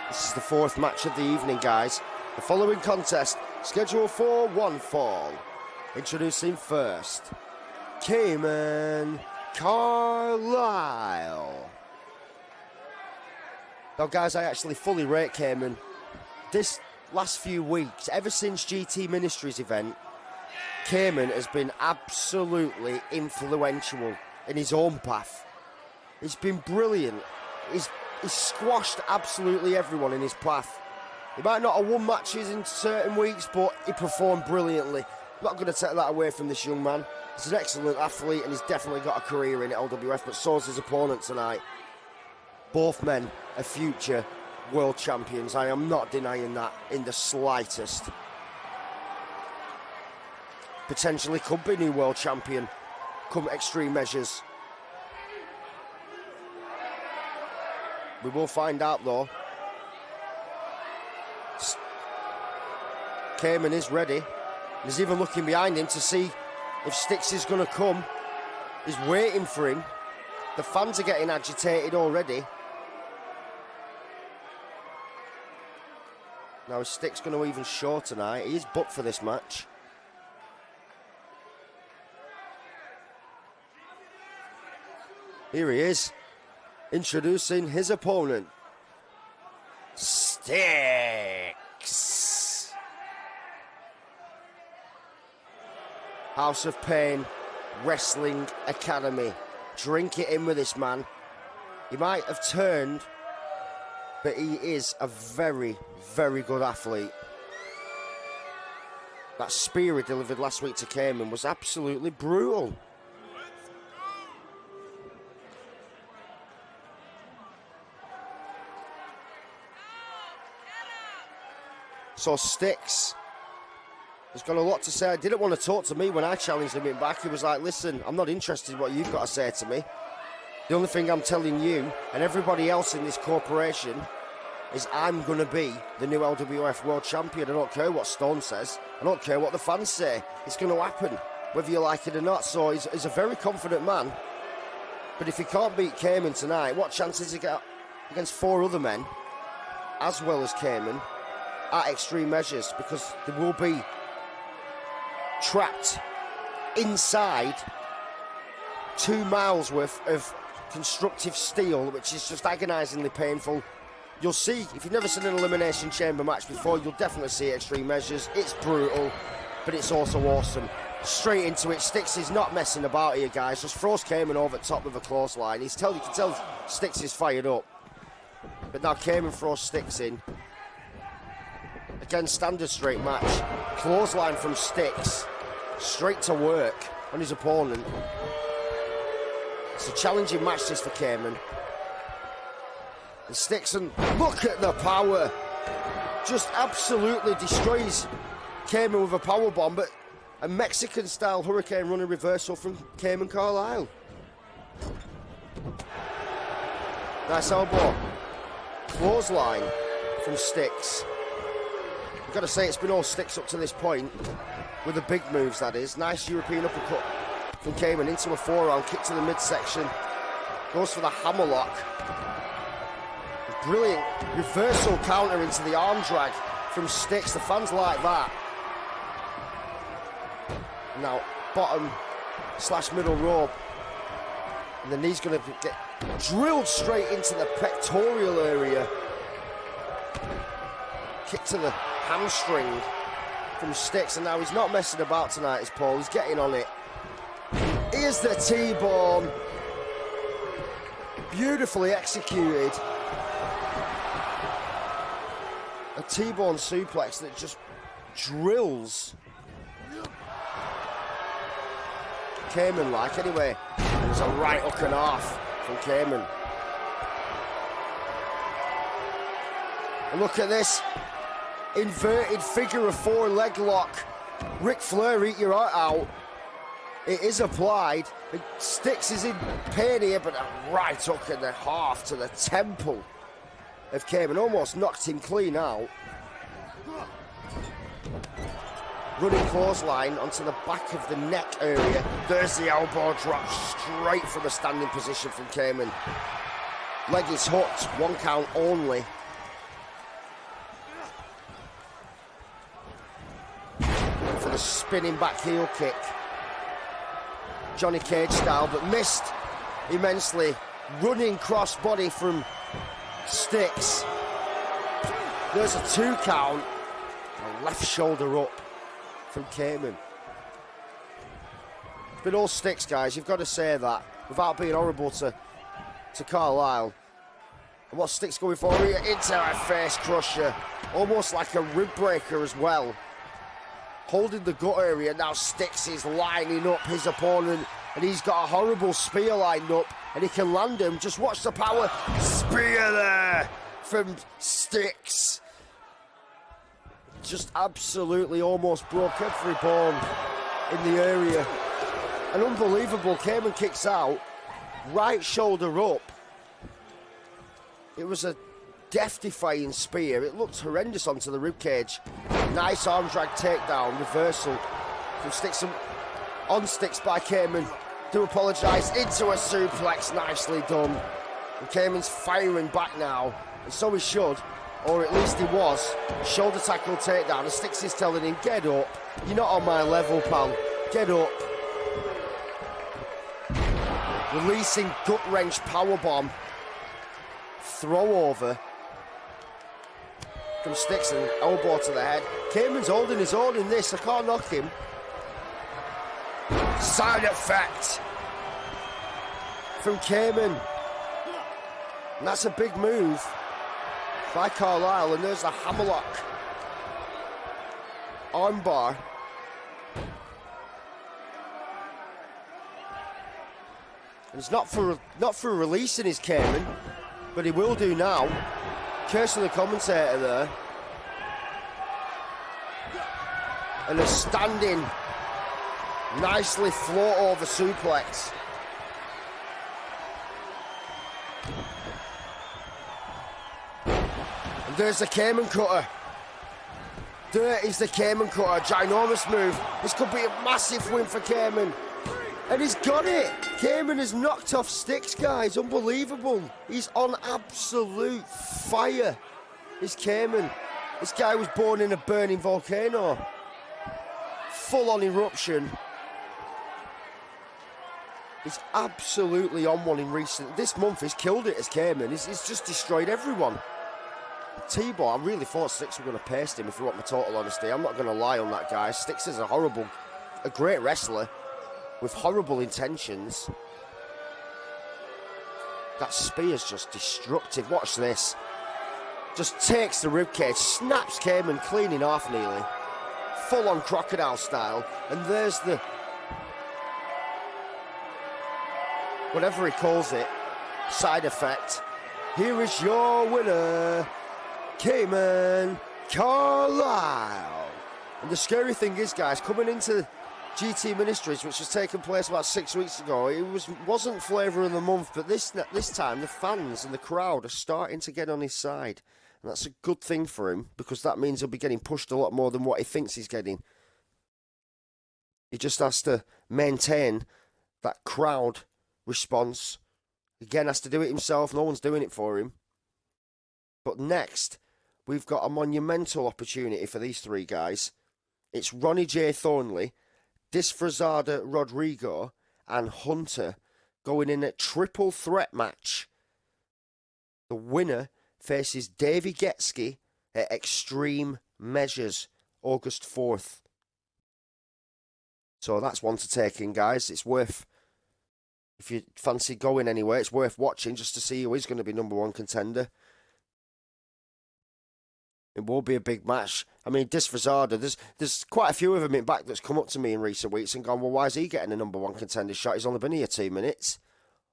This is the 4th match of the evening, guys. The following contest, scheduled for one fall. Introducing first, Cayman Carlisle. Now, guys, I actually fully rate Cayman. This last few weeks, ever since GT Ministries event, Cayman has been absolutely influential in his own path. He's been brilliant. He's squashed absolutely everyone in his path. He might not have won matches in certain weeks, but he performed brilliantly. I'm not going to take that away from this young man. He's an excellent athlete and he's definitely got a career in LWF, but so's his opponent tonight. Both men are future world champions. I am not denying that in the slightest. Potentially could be new world champion come extreme measures. We will find out though. Cayman is ready. He's even looking behind him to see if Styx is going to come. He's waiting for him. The fans are getting agitated already. Now, is Styx going to even show tonight? He is booked for this match. Here he is, introducing his opponent, Styx. House of Pain Wrestling Academy. Drink it in with this man. He might have turned, but he is a very, very good athlete. That spear he delivered last week to Cayman was absolutely brutal. So Styx has got a lot to say. He didn't want to talk to me when I challenged him back. He was like, listen, I'm not interested in what you've got to say to me. The only thing I'm telling you and everybody else in this corporation is I'm going to be the new LWF World Champion. I don't care what Stone says. I don't care what the fans say. It's going to happen, whether you like it or not. So he's a very confident man. But if he can't beat Cayman tonight, what chance has he got against 4 other men, as well as Cayman, at extreme measures? Because they will be trapped inside 2 miles worth of constructive steel, which is just agonisingly painful. You'll see, if you've never seen an Elimination Chamber match before, you'll definitely see extreme measures. It's brutal, but it's also awesome. Straight into it. Styx is not messing about here, guys. Just throws Cayman over the top of a clothesline. You can tell Styx is fired up. But now Cayman throws Styx in. Again, standard straight match. Clothesline from Styx. Straight to work on his opponent. It's a challenging match this for Cayman. And Styx, and look at the power. Just absolutely destroys Cayman with a power bomb, but a Mexican-style hurricane running reversal from Cayman Carlisle. Nice elbow. Clothesline from Styx. I've got to say, it's been all Styx up to this point, with the big moves, that is. Nice European uppercut from Cayman into a forearm, kick to the midsection. Goes for the hammerlock. Brilliant reversal counter into the arm drag from Styx. The fans like that. Now, bottom / middle rope. And the knee's going to get drilled straight into the pectoral area. Kick to the hamstring from Styx. And now he's not messing about tonight, is Paul. He's getting on it. Here's the T-bone. Beautifully executed. A T-bone suplex that just drills Cayman like. Anyway, it's a right hook and half from Cayman. And look at this inverted figure of 4 leg lock. Ric Flair, eat your heart out. It is applied. Styx is in pain here, but a right hook and a half to the temple of Cayman. Almost knocked him clean out. Running clothesline onto the back of the neck area. There's the elbow drop straight from a standing position from Cayman. Leg is hooked, 1 count only. For the spinning back heel kick. Johnny Cage style, but missed immensely. Running crossbody from Styx. There's a 2 count. A left shoulder up from Cayman. It's been all Styx, guys. You've got to say that without being horrible to Carlisle. And what's Styx going for here? Into a face crusher. Almost like a rib breaker as well. Holding the gut area. Now Styx is lining up his opponent. And he's got a horrible spear lined up. And he can land him. Just watch the power. Spear there from Styx. Just absolutely almost broke every bone in the area. An unbelievable. Cayman kicks out. Right shoulder up. It was a death-defying spear. It looked horrendous onto the ribcage. Nice arm drag takedown. Reversal from Styx. On Styx by Cayman. Do apologise. Into a suplex. Nicely done. And Cayman's firing back now. And so he should. Or at least he was. Shoulder tackle takedown. And Styx is telling him, get up. You're not on my level, pal. Get up. Releasing gut wrench powerbomb. Throw over from Styx and elbow to the head. Cayman's holding his own in this. I can't knock him. Side effect from Cayman. And that's a big move by Carlisle. And there's the hammerlock armbar. And it's not for releasing his Cayman, but he will do now. Cursing the commentator there. And a standing, nicely float over suplex. there's the Cayman cutter. There is the Cayman cutter, ginormous move. This could be a massive win for Cayman. And he's got it. Cayman has knocked off Sticks, guys. Unbelievable. He's on absolute fire. It's Cayman. This guy was born in a burning volcano. Full-on eruption. He's absolutely on one in recent... This month he's killed it as Cayman. He's just destroyed everyone. T-Bar, I really thought Sticks were going to paste him, if you want my total honesty. I'm not going to lie on that guy. Sticks is a great wrestler with horrible intentions. That spear's just destructive. Watch this. Just takes the ribcage, snaps Cayman clean in half nearly. Full-on crocodile style. And there's the... whatever he calls it, side effect. Here is your winner, Cayman Carlisle. And the scary thing is, guys, coming into GT Ministries, which was taking place about 6 weeks ago, it wasn't flavour of the month, but this time the fans and the crowd are starting to get on his side. And that's a good thing for him, because that means he'll be getting pushed a lot more than what he thinks he's getting. He just has to maintain that crowd response. Again, has to do it himself. No one's doing it for him. But next, we've got a monumental opportunity for these three guys. It's Ronnie J. Thornley, Disfrazada Rodrigo, and Hunter going in a triple threat match. The winner faces Davey Getsky at Extreme Measures, August 4th. So that's one to take in, guys. It's worth... if you fancy going anywhere, it's worth watching just to see who is going to be number one contender. It will be a big match. I mean, Disfrazada, there's quite a few of them in back that's come up to me in recent weeks and gone, well, why is he getting a number one contender shot? He's only been here 2 minutes.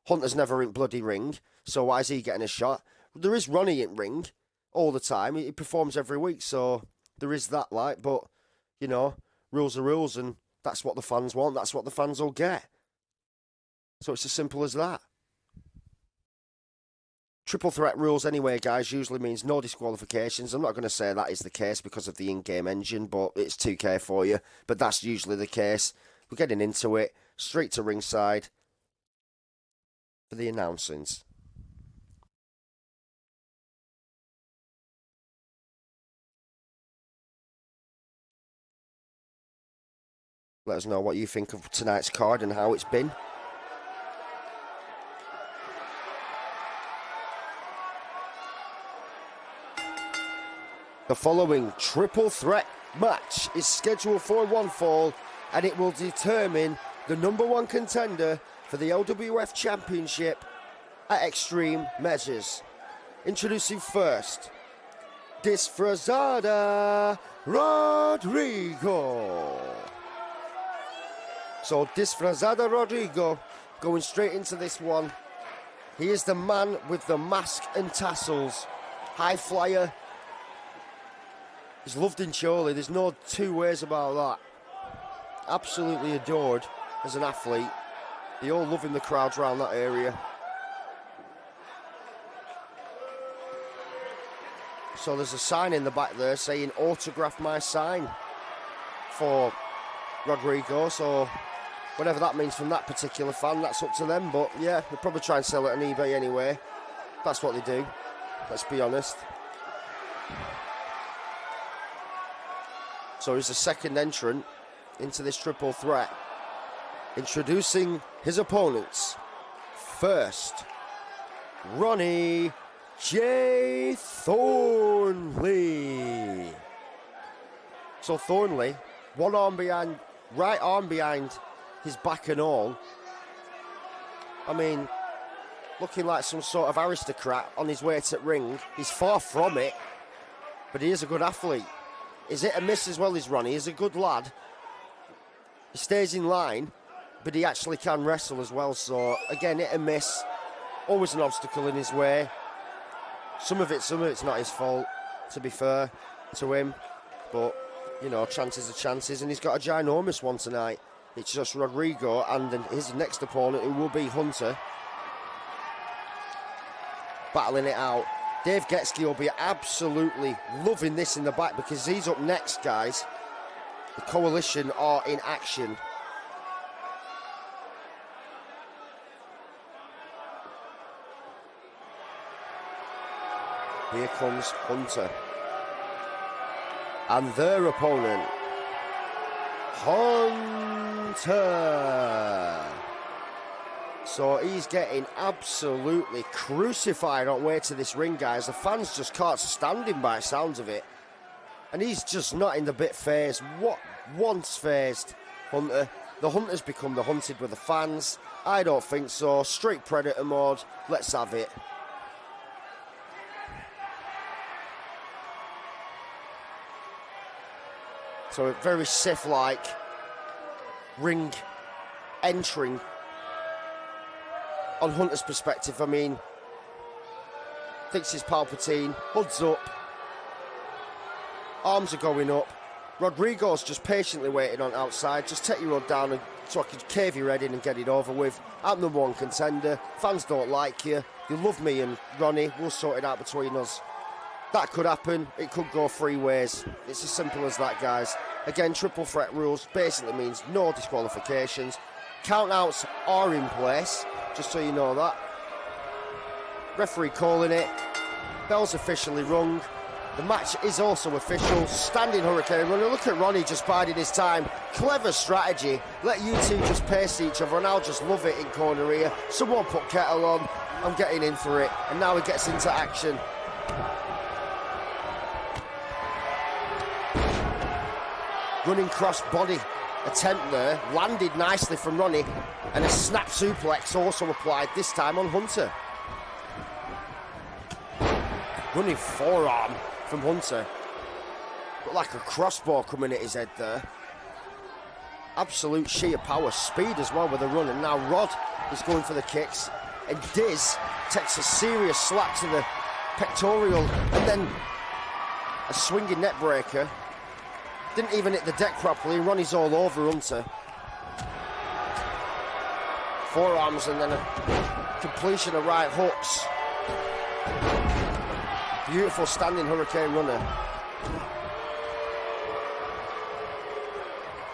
Hunter's never in bloody ring, so why is he getting a shot? There is Ronnie in ring all the time. He performs every week, so there is that, like, but, you know, rules are rules, and that's what the fans want. That's what the fans will get. So it's as simple as that. Triple threat rules anyway, guys, usually means no disqualifications. I'm not going to say that is the case because of the in-game engine, but it's 2K for you. But that's usually the case. We're getting into it. Straight to ringside for the announcements. Let us know what you think of tonight's card and how it's been. The following triple threat match is scheduled for one fall, and it will determine the number one contender for the LWF Championship at Extreme Measures. Introducing first, Disfrazada Rodrigo. So Disfrazada Rodrigo going straight into this one. He is the man with the mask and tassels. High flyer. He's loved in Chorley. There's no two ways about that. Absolutely adored as an athlete. They all love him, the crowds around that area. So there's a sign in the back there saying autograph my sign for Rodrigo. So whatever that means from that particular fan, that's up to them. But yeah, they'll probably try and sell it on eBay anyway. That's what they do. Let's be honest. So he's the second entrant into this triple threat. Introducing his opponents. First, Ronnie J. Thornley. So Thornley, one arm behind, right arm behind his back and all. I mean, looking like some sort of aristocrat on his way to the ring. He's far from it, but he is a good athlete. Is it a miss as well as Ronnie? He's a good lad. He stays in line, but he actually can wrestle as well. So, again, hit and miss. Always an obstacle in his way. Some of it's not his fault, to be fair to him. But, you know, chances are chances. And he's got a ginormous one tonight. It's just Rodrigo and his next opponent, who will be Hunter, battling it out. Dave Getski will be absolutely loving this in the back because he's up next, guys. The coalition are in action. Here comes Hunter. And their opponent, Hunter. So he's getting absolutely crucified on way to this ring, guys. The fans just can't stand him by the sounds of it. And he's just not in the bit phased. What once phased Hunter? The Hunter's become the hunted with the fans. I don't think so. Straight Predator mode. Let's have it. So a very Sith-like ring entering. On Hunter's perspective, I mean, thinks he's Palpatine, hoods up, arms are going up. Rodrigo's just patiently waiting on outside. Just take your hood down and so I can cave your head in and get it over with. I'm the #1 contender. Fans don't like you. You love me and Ronnie. We'll sort it out between us. That could happen. It could go 3 ways. It's as simple as that, guys. Again, triple threat rules basically means no disqualifications. Countouts are in place, just so you know that. Referee calling it. Bell's officially rung. The match is also official. Standing Hurricane Runner. Look at Ronnie just biding his time. Clever strategy. Let you two just pace each other and I'll just love it in corner here. Someone put kettle on. I'm getting in for it. And now he gets into action. Running cross body attempt there. Landed nicely from Ronnie. And a snap suplex also applied, this time on Hunter. Running forearm from Hunter. Looked like a crossbow coming at his head there. Absolute sheer power, speed as well with the run. And now Rod is going for the kicks. And Diz takes a serious slap to the pectoral. And then a swinging neck breaker. Didn't even hit the deck properly. Ronnie's all over Hunter. Forearms and then a completion of right hooks. Beautiful standing Hurricane Runner.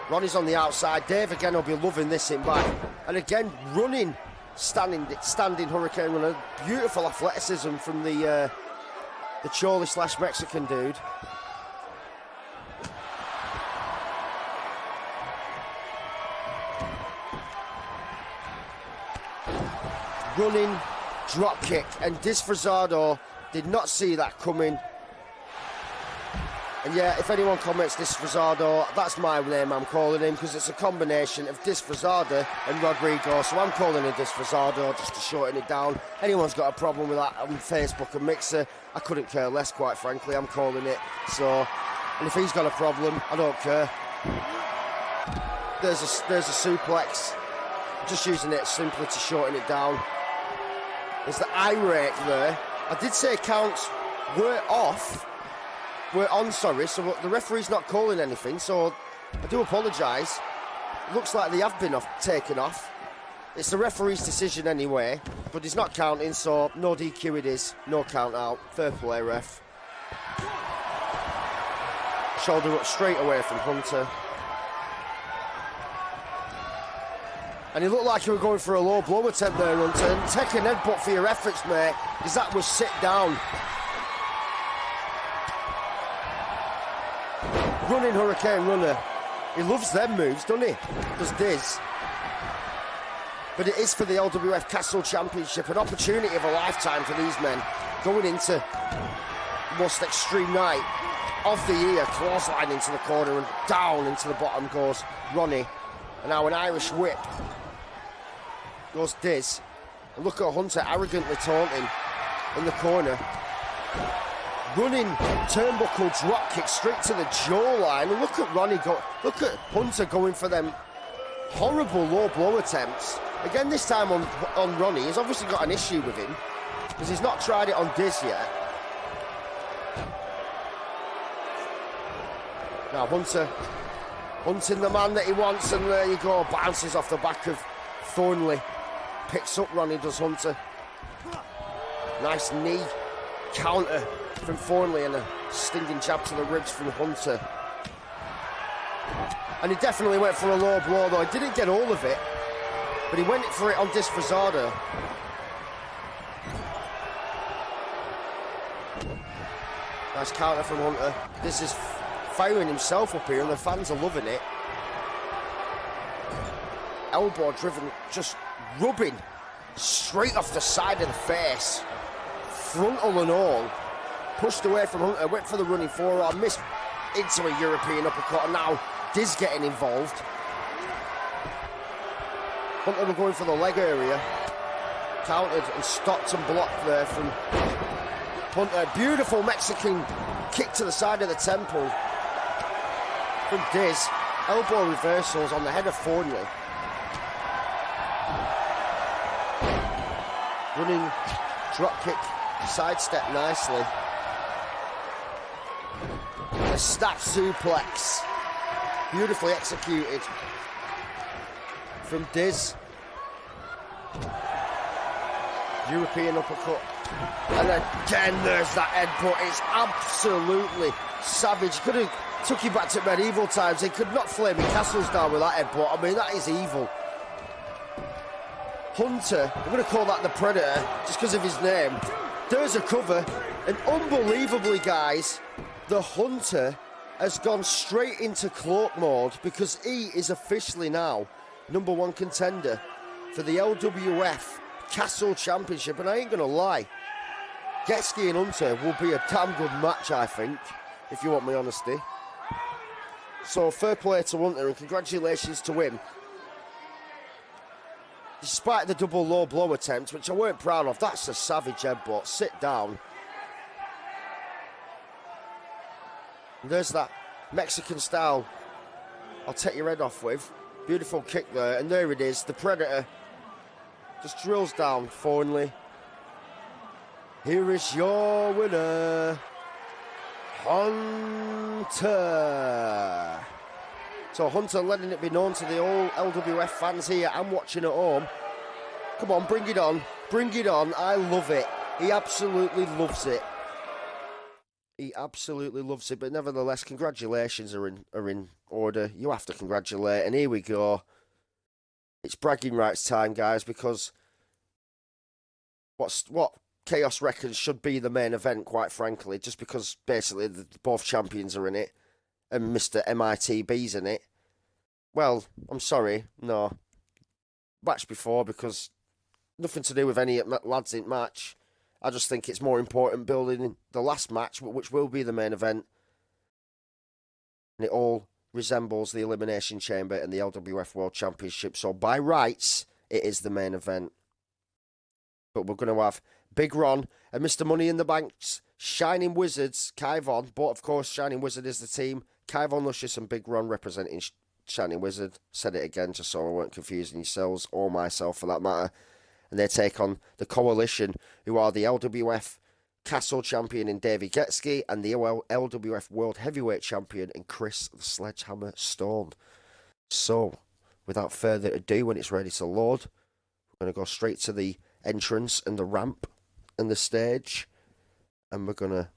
Ronnie's on the outside. Dave again will be loving this in back. And again, running, standing Hurricane Runner. Beautiful athleticism from the Choli/Mexican dude. Running drop kick, and Disfrazado did not see that coming. And yeah, if anyone comments Disfrazado, that's my name I'm calling him, because it's a combination of Disfrazado and Rodrigo, so I'm calling him Disfrazado just to shorten it down. Anyone's got a problem with that on Facebook and Mixer, I couldn't care less, quite frankly. I'm calling it. So, and if he's got a problem, I don't care. There's a suplex. Just using it simply to shorten it down. There's the irate there. I did say counts were off. We're on, sorry, so the referee's not calling anything, so I do apologise. Looks like they have been taken off. It's the referee's decision anyway, but he's not counting, so no DQ it is. No count out. Fair play, ref. Shoulder up straight away from Hunter. And he looked like he was going for a low blow attempt there, Hunter. And take an headbutt for your efforts, mate, because that was sit down. Running Hurricane Runner. He loves them moves, doesn't he? Does Diz. But it is for the LWF Castle Championship, an opportunity of a lifetime for these men. Going into the most extreme night of the year. Clothesline into the corner and down into the bottom goes Ronnie. And now an Irish whip. Goes Diz. And look at Hunter arrogantly taunting in the corner. Running turnbuckle drop kick straight to the jawline. And look at Ronnie go. Look at Hunter going for them horrible low blow attempts. Again, this time on Ronnie. He's obviously got an issue with him because he's not tried it on Diz yet. Now Hunter hunting the man that he wants, and there you go. Bounces off the back of Thornley. Picks up Ronnie, does Hunter. Nice knee counter from Thornley and a stinging jab to the ribs from Hunter. And he definitely went for a low blow, though. He didn't get all of it, but he went for it on Disfrazado. Nice counter from Hunter. This is firing himself up here, and the fans are loving it. Elbow driven, just rubbing straight off the side of the face. Frontal and all. Pushed away from Hunter, went for the running forearm, missed into a European uppercut, and now Diz getting involved. Hunter were going for the leg area. Countered and stopped and blocked there from Hunter. Beautiful Mexican kick to the side of the temple from Diz. Elbow reversals on the head of Thornley. Running drop kick, sidestep nicely. A snap suplex. Beautifully executed from Diz. European uppercut. And again, there's that headbutt. It's absolutely savage. Could have took you back to medieval times. He could not Flaming Castles down with that headbutt. I mean, that is evil. Hunter, I'm going to call that the Predator just because of his name. There's a cover. And unbelievably, guys, the Hunter has gone straight into cloak mode because he is officially now #1 contender for the LWF Castle Championship. And I ain't going to lie, Getski and Hunter will be a damn good match, I think, if you want my honesty. So fair play to Hunter and congratulations to him. Despite the double low blow attempt, which I weren't proud of, that's a savage headbutt. Sit down. And there's that Mexican style I'll take your head off with. Beautiful kick there, and there it is. The Predator just drills down Thornley. Here is your winner, Hunter. So Hunter letting it be known to the all LWF fans here and watching at home. Come on, bring it on. Bring it on. I love it. He absolutely loves it. He absolutely loves it. But nevertheless, congratulations are in order. You have to congratulate. And here we go. It's bragging rights time, guys, because what Chaos reckons should be the main event, quite frankly, just because basically both champions are in it. And Mr. MITB's in it. Well, I'm sorry, no. Match before, because nothing to do with any lads in match. I just think it's more important building the last match, which will be the main event. And it all resembles the Elimination Chamber and the LWF World Championship. So by rights, it is the main event. But we're going to have Big Ron and Mr. Money in the Bank's Shining Wizards, Kaivon. But of course, Shining Wizard is the team. Kaivon Luscious and Big Ron representing Shining Wizard. Said it again just so I weren't confusing yourselves or myself for that matter. And they take on the Coalition, who are the LWF Castle Champion in Davey Getski and the LWF World Heavyweight Champion in Chris the Sledgehammer Stone. So, without further ado, when it's ready to load, we're going to go straight to the entrance and the ramp and the stage. And we're going to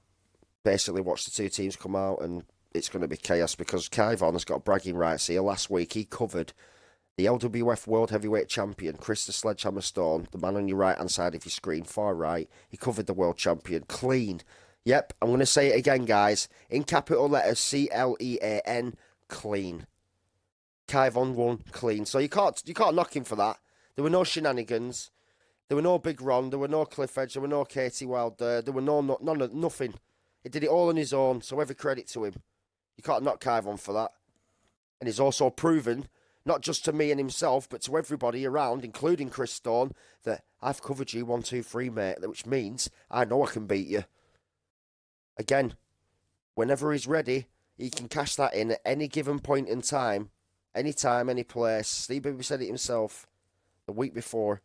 basically watch the two teams come out, and it's going to be chaos because Kaivon has got bragging rights here. Last week he covered the LWF World Heavyweight Champion, Chris the Sledgehammer Stone, the man on your right-hand side of your screen, far right. He covered the World Champion clean. Yep, I'm going to say it again, guys. In capital letters, CLEAN, clean. Kaivon won clean. So you can't knock him for that. There were no shenanigans. There were no Big Ron. There were no Cliff Edge. There were no Katie Wilder. There were nothing. He did it all on his own, so every credit to him. You can't knock Kaivon for that. And he's also proven, not just to me and himself, but to everybody around, including Chris Stone, that I've covered you 1, 2, 3, mate, which means I know I can beat you. Again, whenever he's ready, he can cash that in at any given point in time, any place. Steve Baby said it himself the week before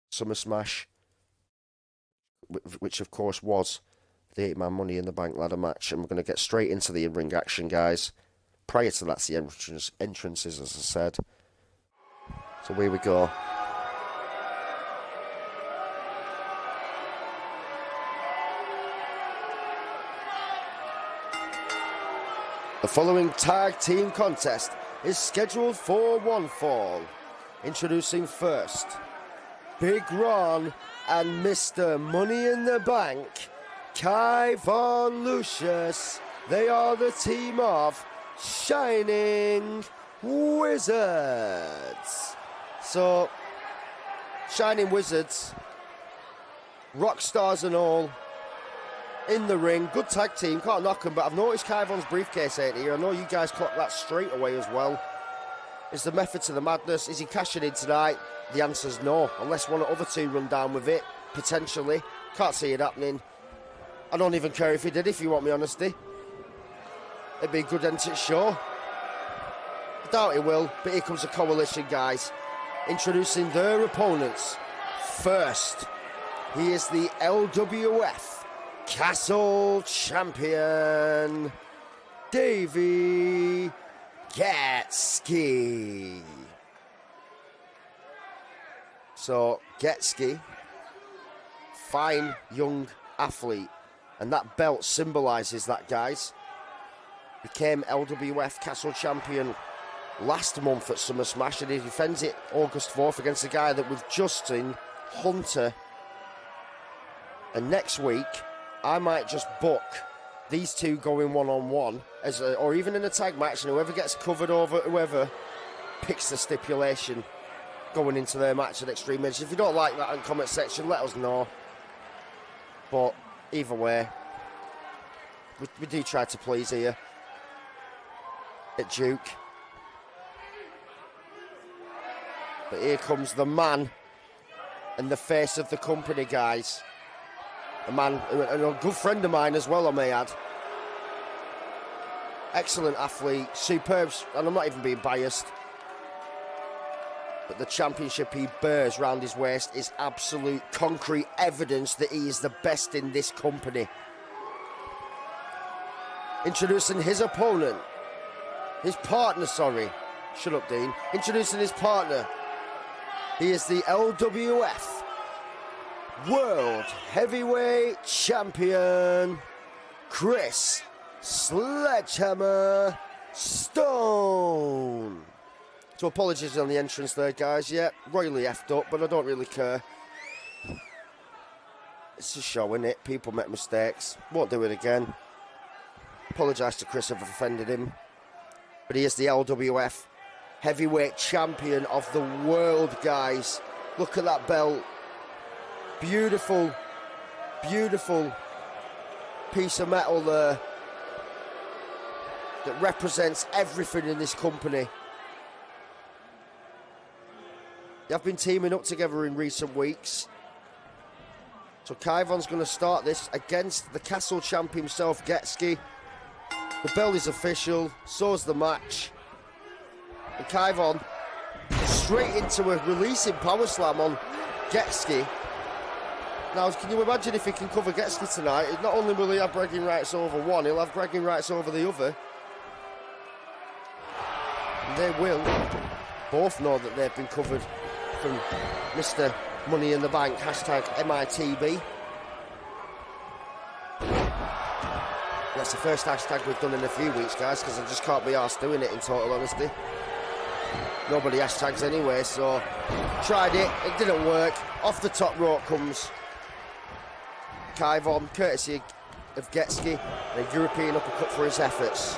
Summer Smash, which of course was the 8-man Money in the Bank ladder match, and we're going to get straight into the in-ring action, guys. Prior to that's the entrances, as I said. So here we go. The following tag team contest is scheduled for one fall. Introducing first, Big Ron and Mr. Money in the Bank, Kai Von Lucius. They are the team of Shining Wizards. So, Shining Wizards, rock stars and all, in the ring. Good tag team, can't knock them, but I've noticed Kai Von's briefcase ain't here. I know you guys clocked that straight away as well. Is the method to the madness? Is he cashing in tonight? The answer's no, unless one of the other two run down with it, potentially. Can't see it happening. I don't even care if he did, if you want me honesty. It'd be a good end to the show. I doubt he will, but here comes the coalition, guys. Introducing their opponents. First, he is the LWF Castle Champion, Davey Getski. So, Getski, fine young athlete, and that belt symbolises that, guys. Became LWF Castle Champion last month at Summer Smash, and he defends it August 4th against a guy that with Justin Hunter. And next week, I might just book these two going one-on-one, or even in a tag match, and whoever gets covered over whoever picks the stipulation going into their match at Extreme Edge. If you don't like that in the comment section, let us know. But either way, we do try to please here at Duke. But here comes the man and the face of the company, guys. A man, and a good friend of mine as well, I may add. Excellent athlete, superb, and I'm not even being biased. But the championship he bears round his waist is absolute concrete evidence that he is the best in this company. Introducing his opponent, his partner, sorry. Shut up, Dean. Introducing his partner. He is the LWF World Heavyweight Champion, Chris Sledgehammer Stone. So apologies on the entrance there, guys. Yeah, royally effed up, but I don't really care. It's a show, innit? People make mistakes. Won't do it again. Apologise to Chris if I've offended him. But he is the LWF Heavyweight Champion of the world, guys. Look at that belt. Beautiful, beautiful piece of metal there that represents everything in this company. They have been teaming up together in recent weeks. So Kai Von's going to start this against the Castle Champ himself, Getski. The bell is official, so's the match. And Kai Von straight into a releasing power slam on Getski. Now, can you imagine if he can cover Getski tonight? Not only will he have bragging rights over one, he'll have bragging rights over the other. And they will both know that they've been covered from Mr. Money in the Bank, hashtag MITB. That's the first hashtag we've done in a few weeks, guys, because I just can't be arsed doing it, in total honesty. Nobody hashtags anyway, so tried it, it didn't work. Off the top rope comes Kai Von, courtesy of Getski, and a European uppercut for his efforts.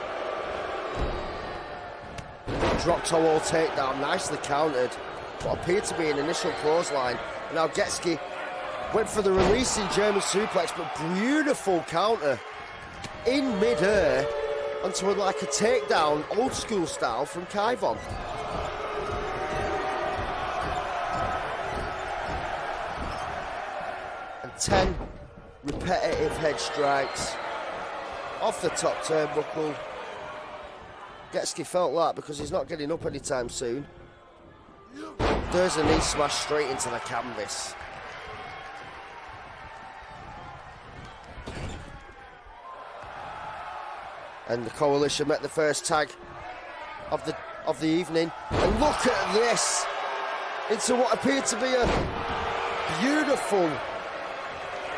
Drop toe hold takedown, nicely countered. What appeared to be an initial clothesline. And now Getski went for the releasing German suplex, but beautiful counter in mid-air onto like a takedown, old school style from Kai Von. And 10 repetitive head strikes off the top turnbuckle. Getski felt that because he's not getting up anytime soon. There's a knee smash straight into the canvas. And the Coalition met the first tag of the evening. And look at this! Into what appeared to be a beautiful,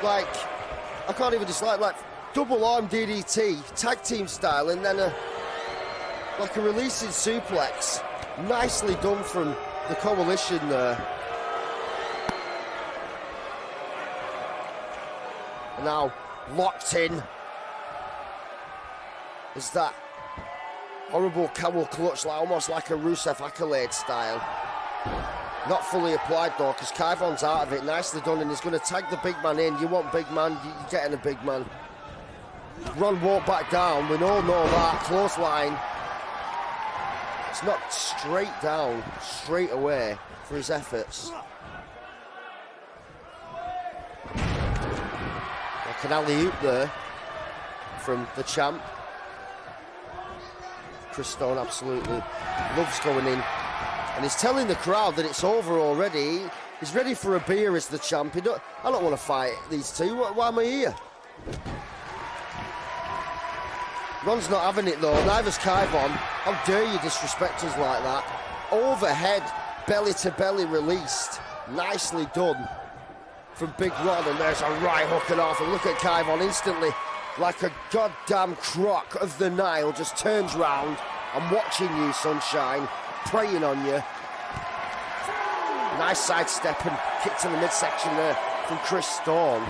like, I can't even dislike, like double arm DDT, tag team style, and then a like a releasing suplex. Nicely done from the Coalition there. And now locked in is that horrible camel clutch, like almost like a Rusev Accolade style. Not fully applied though, because Kaivon's out of it. Nicely done, and he's going to tag the big man in. You want big man, you're getting a big man. Ron won't back down, we all know that. Close line. It's not straight down, straight away for his efforts. Like an alley-oop there from the champ. Chris Stone absolutely loves going in. And he's telling the crowd that it's over already. He's ready for a beer as the champ. I don't want to fight these two. Why am I here? Ron's not having it though. Neither's Kaivon. How dare you disrespect us like that? Overhead, belly to belly released. Nicely done from Big Ron. And there's a right hook and off. And look at Kaivon instantly, like a goddamn croc of the Nile, just turns round. I'm watching you, sunshine. Preying on you. Nice sidestep and kick to the midsection there from Chris Stone.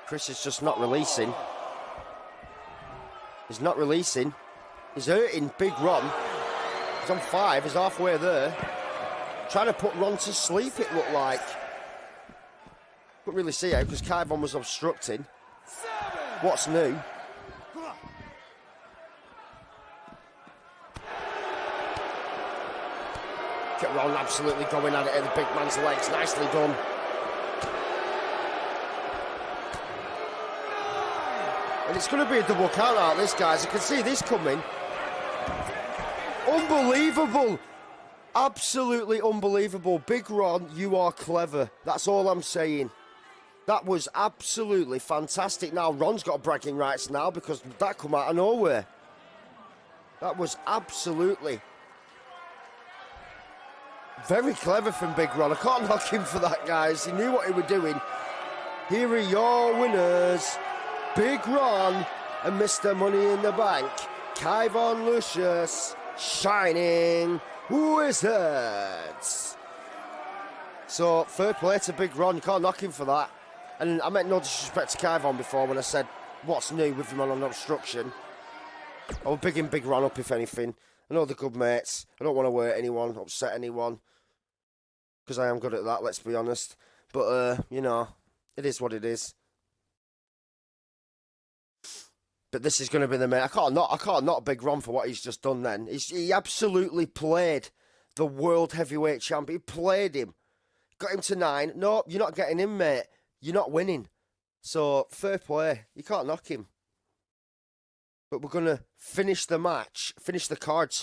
Chris is just not releasing. He's not releasing. He's hurting Big Ron. He's on 5. He's halfway there. Trying to put Ron to sleep, it looked like. Couldn't really see it because Kaivon was obstructing. What's new? Get Ron absolutely going at it at the big man's legs. Nicely done. And it's going to be a double count out, this, guys. You can see this coming. Unbelievable. Absolutely unbelievable. Big Ron, you are clever. That's all I'm saying. That was absolutely fantastic. Now, Ron's got bragging rights now because that come out of nowhere. That was absolutely very clever from Big Ron. I can't knock him for that, guys. He knew what he was doing. Here are your winners. Big Ron and Mr. Money in the Bank. Kaivon Lucius, Shining Wizards. So, fair play to Big Ron. You can't knock him for that. And I meant no disrespect to Kaivon before when I said, what's new with him on obstruction? I was bigging Big Ron up, if anything. I know they're good mates. I don't want to hurt anyone, upset anyone. Because I am good at that, let's be honest. But, you know, it is what it is. But this is going to be the main. I can't not Big Ron for what he's just done then. He absolutely played the World Heavyweight Champion. He played him. Got him to 9. No, you're not getting him, mate. You're not winning. So, fair play. You can't knock him. But we're going to finish the card,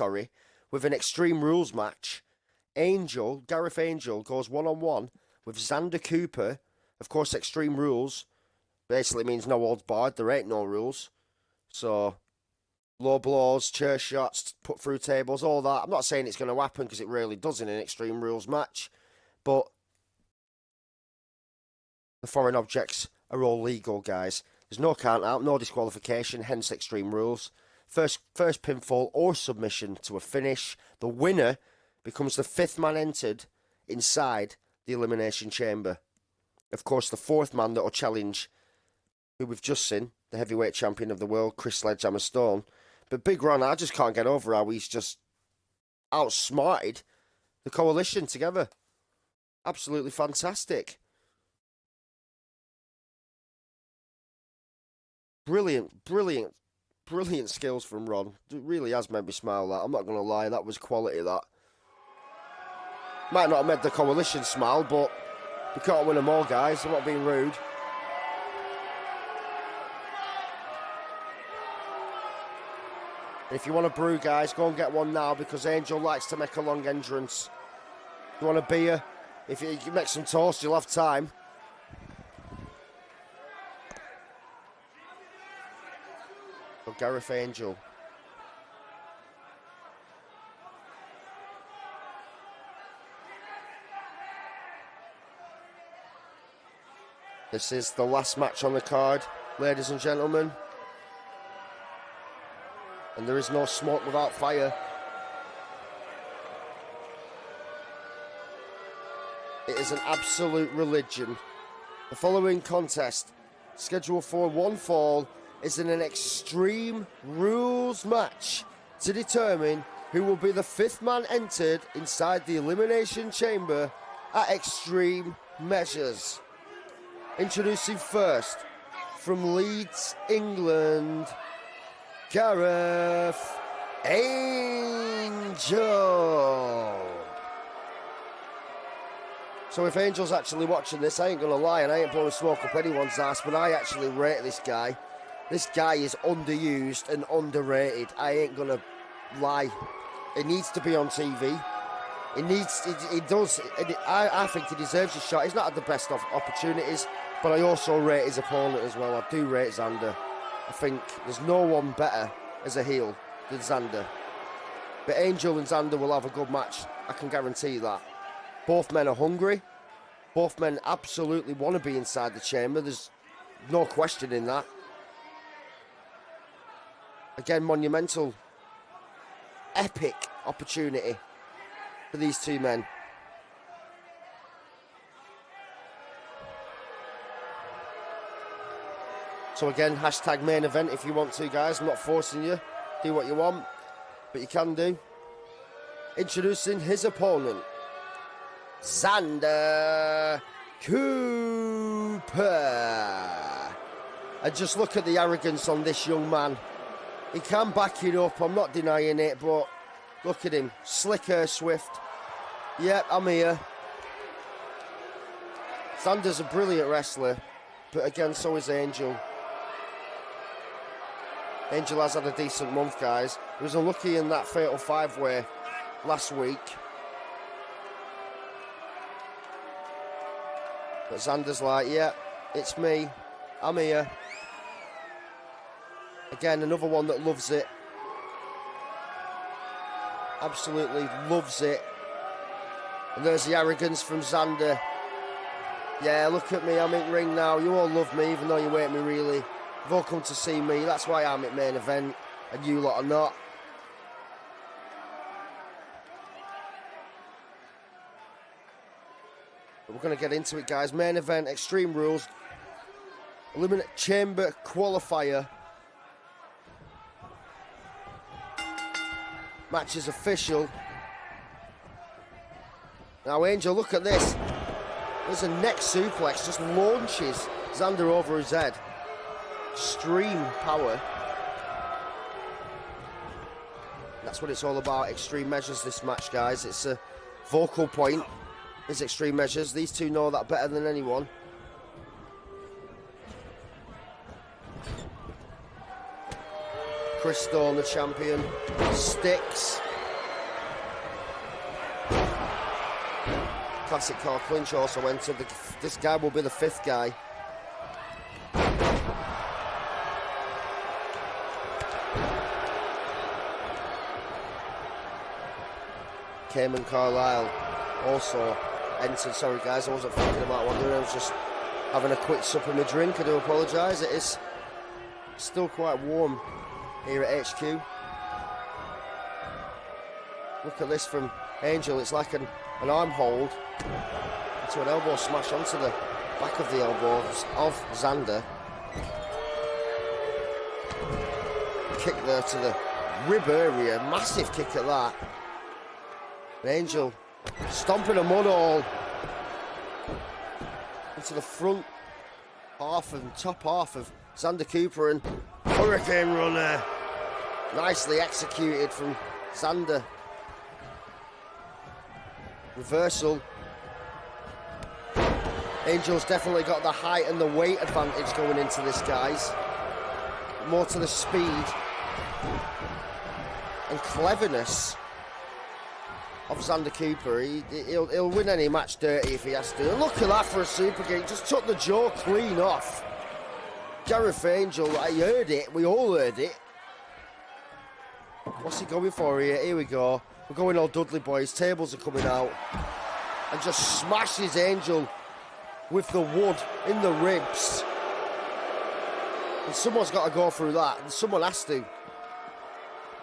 with an Extreme Rules match. Gareth Angel goes 1-on-1 with Xander Cooper. Of course, Extreme Rules basically means no holds barred. There ain't no rules. So, low blows, chair shots, put through tables, all that. I'm not saying it's going to happen because it really does in an Extreme Rules match. But the foreign objects are all legal, guys. There's no count out, no disqualification, hence Extreme Rules. First pinfall or submission to a finish. The winner becomes the 5th man entered inside the Elimination Chamber. Of course, the 4th man that will challenge, who we've just seen, the heavyweight champion of the world, Chris Sledgehammer Stone. But Big Ron, I just can't get over how he's just outsmarted the Coalition together. Absolutely fantastic. Brilliant skills from Ron. It really has made me smile, that. I'm not going to lie, that was quality, that. Might not have made the Coalition smile, but we can't win them all, guys. I'm not being rude. If you want a brew, guys, go and get one now because Angel likes to make a long entrance. You want a beer? If you make some toast, you'll have time. So Gareth Angel. This is the last match on the card, ladies and gentlemen. And there is no smoke without fire. It is an absolute religion. The following contest, scheduled for one fall, is in an Extreme Rules match to determine who will be the 5th man entered inside the Elimination Chamber at Extreme Measures. Introducing first, from Leeds, England, Gareth Angel. So if Angel's actually watching this, I ain't gonna lie, and I ain't blowing smoke up anyone's ass, but I actually rate this guy. This guy is underused and underrated. I ain't gonna lie. He needs to be on TV. He does. I think he deserves a shot. He's not had the best of opportunities, but I also rate his opponent as well. I do rate Xander. I think there's no one better as a heel than Xander. But Angel and Xander will have a good match. I can guarantee that. Both men are hungry. Both men absolutely want to be inside the chamber. There's no question in that. Again, monumental, epic opportunity for these two men. So again, hashtag main event if you want to, guys. I'm not forcing you. Do what you want, but you can do. Introducing his opponent, Xander Cooper. And just look at the arrogance on this young man. He can back it up, I'm not denying it, but look at him. Slicker Swift. Yep, I'm here. Xander's a brilliant wrestler, but again, so is Angel. Angel has had a decent month, guys. He was unlucky in that fatal 5-way last week. But Xander's like, yeah, it's me. I'm here. Again, another one that loves it. Absolutely loves it. And there's the arrogance from Xander. Yeah, look at me, I'm in ring now. You all love me, even though you hate me, really. You've all come to see me. That's why I'm at main event, and you lot are not. But we're going to get into it, guys. Main event, Extreme Rules. Eliminate Chamber Qualifier. Match is official. Now, Angel, look at this. There's a neck suplex, just launches Xander over his head. Extreme power. That's what it's all about. Extreme Measures, this match, guys. It's a vocal point. Is Extreme Measures. These two know that better than anyone. Chris Stone, the champion, sticks. Classic car clinch also entered. This guy will be the 5th guy. Cayman Carlisle also entered. Sorry guys, I wasn't thinking about what I'm doing. I was just having a quick sup of my drink. I do apologise. It is still quite warm here at HQ. Look at this from Angel. It's like an arm hold into an elbow smash onto the back of the elbow of Xander. Kick there to the rib area. Massive kick at that. And Angel stomping a mud hole into the front half and top half of Xander Cooper, and Hurricane Runner. Nicely executed from Xander. Reversal. Angel's definitely got the height and the weight advantage going into this, guys. More to the speed and cleverness of Xander Cooper. He'll win any match dirty if he has to. And look at that for a super kick. Just took the jaw clean off. Gareth Angel, I heard it. We all heard it. What's he going for here? Here we go. We're going all Dudley boys. Tables are coming out. And just smashes Angel with the wood in the ribs. And someone's got to go through that, and someone has to.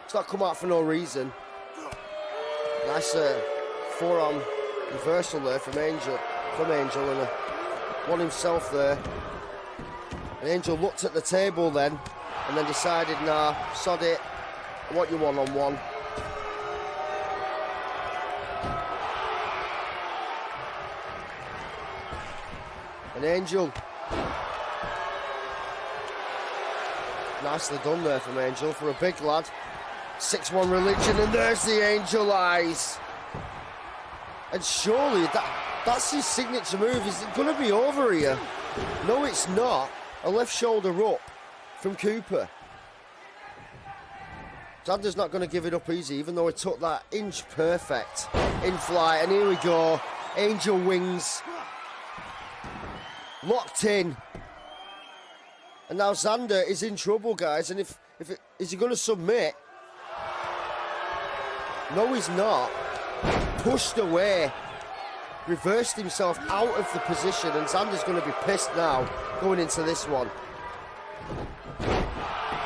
It's not come out for no reason. Nice forearm reversal there from Angel, and one himself there. And Angel looked at the table then, and then decided, nah, sod it, I want you one-on-one. And Angel, nicely done there from Angel for a big lad. 6-1 religion, and there's the Angel eyes. And surely that's his signature move. Is it going to be over here? No, it's not. A left shoulder up from Cooper. Xander's not going to give it up easy, even though he took that inch perfect in flight. And here we go. Angel wings. Locked in. And now Xander is in trouble, guys. And is he going to submit? No, he's not. Pushed away. Reversed himself out of the position. And Xander's going to be pissed now going into this one.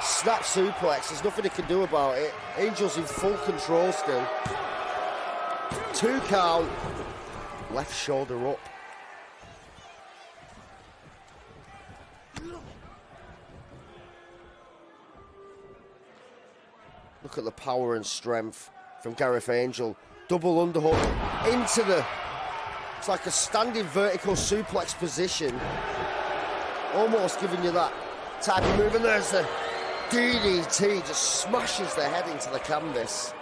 Snap suplex. There's nothing he can do about it. Angel's in full control still. 2 count. Left shoulder up. Look at the power and strength from Gareth Angel. Double underhook into the... It's like a standing vertical suplex position. Almost giving you that type of move. And there's the DDT. Just smashes the head into the canvas.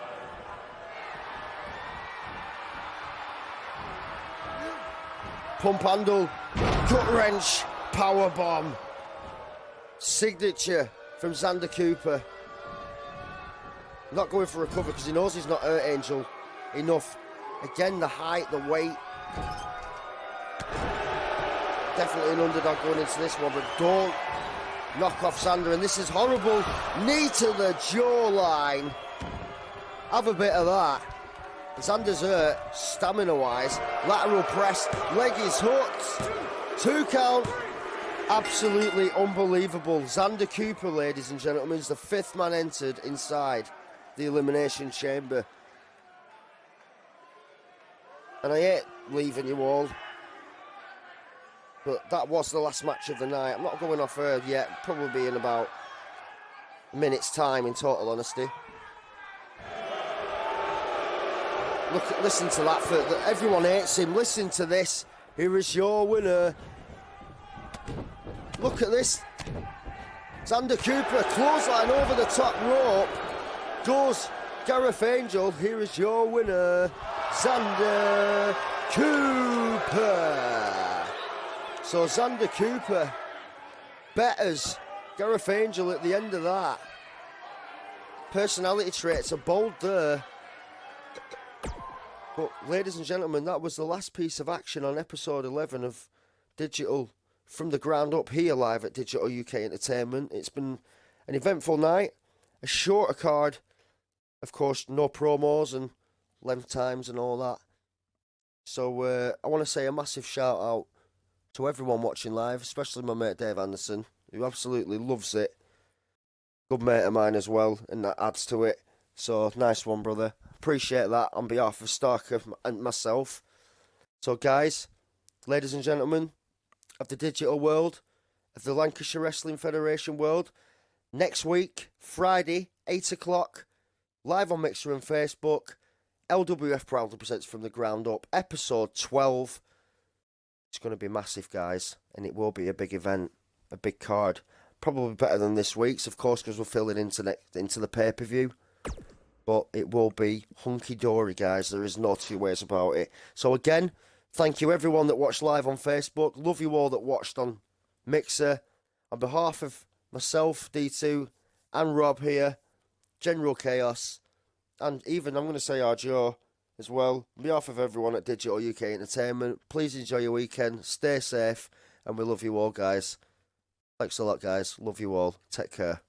Pump handle. Gut wrench. Power bomb. Signature from Xander Cooper. Not going for a cover because he knows he's not hurt Angel enough. Again, the height, the weight. Definitely an underdog going into this one, but don't knock off Xander. And this is horrible. Knee to the jawline. Have a bit of that. Xander's hurt, stamina-wise. Lateral press. Leg is hooked. 2 count. Absolutely unbelievable. Xander Cooper, ladies and gentlemen, is the 5th man entered inside the Elimination Chamber. And I hate leaving you all, but that was the last match of the night. I'm not going off her yet, probably in about a minute's time, in total honesty. Listen to that, everyone hates him. Listen to this. Here is your winner. Look at this. Xander Cooper, clothesline over the top rope. Goes Gareth Angel. Here is your winner, Xander Cooper. So Xander Cooper betters Gareth Angel at the end of that. Personality traits are bold there. But ladies and gentlemen, that was the last piece of action on episode 11 of Digital from the Ground Up here live at Digital UK Entertainment. It's been an eventful night, a shorter card. Of course, no promos and length times and all that. So I want to say a massive shout out to everyone watching live, especially my mate Dave Anderson, who absolutely loves it. Good mate of mine as well, and that adds to it. So nice one, brother. Appreciate that on behalf of Starker and myself. So guys, ladies and gentlemen of the digital world, of the Lancashire Wrestling Federation world, next week, Friday, 8 o'clock, live on Mixer and Facebook, LWF proudly presents From the Ground Up, episode 12. It's going to be massive, guys, and it will be a big event, a big card. Probably better than this week's, of course, because we're filling into the pay-per-view. But it will be hunky-dory, guys. There is no two ways about it. So again, thank you everyone that watched live on Facebook. Love you all that watched on Mixer. On behalf of myself, D2, and Rob here, General Chaos, and even, I'm going to say, our Joe as well. On behalf of everyone at Digital UK Entertainment, please enjoy your weekend. Stay safe, and we love you all, guys. Thanks a lot, guys. Love you all. Take care.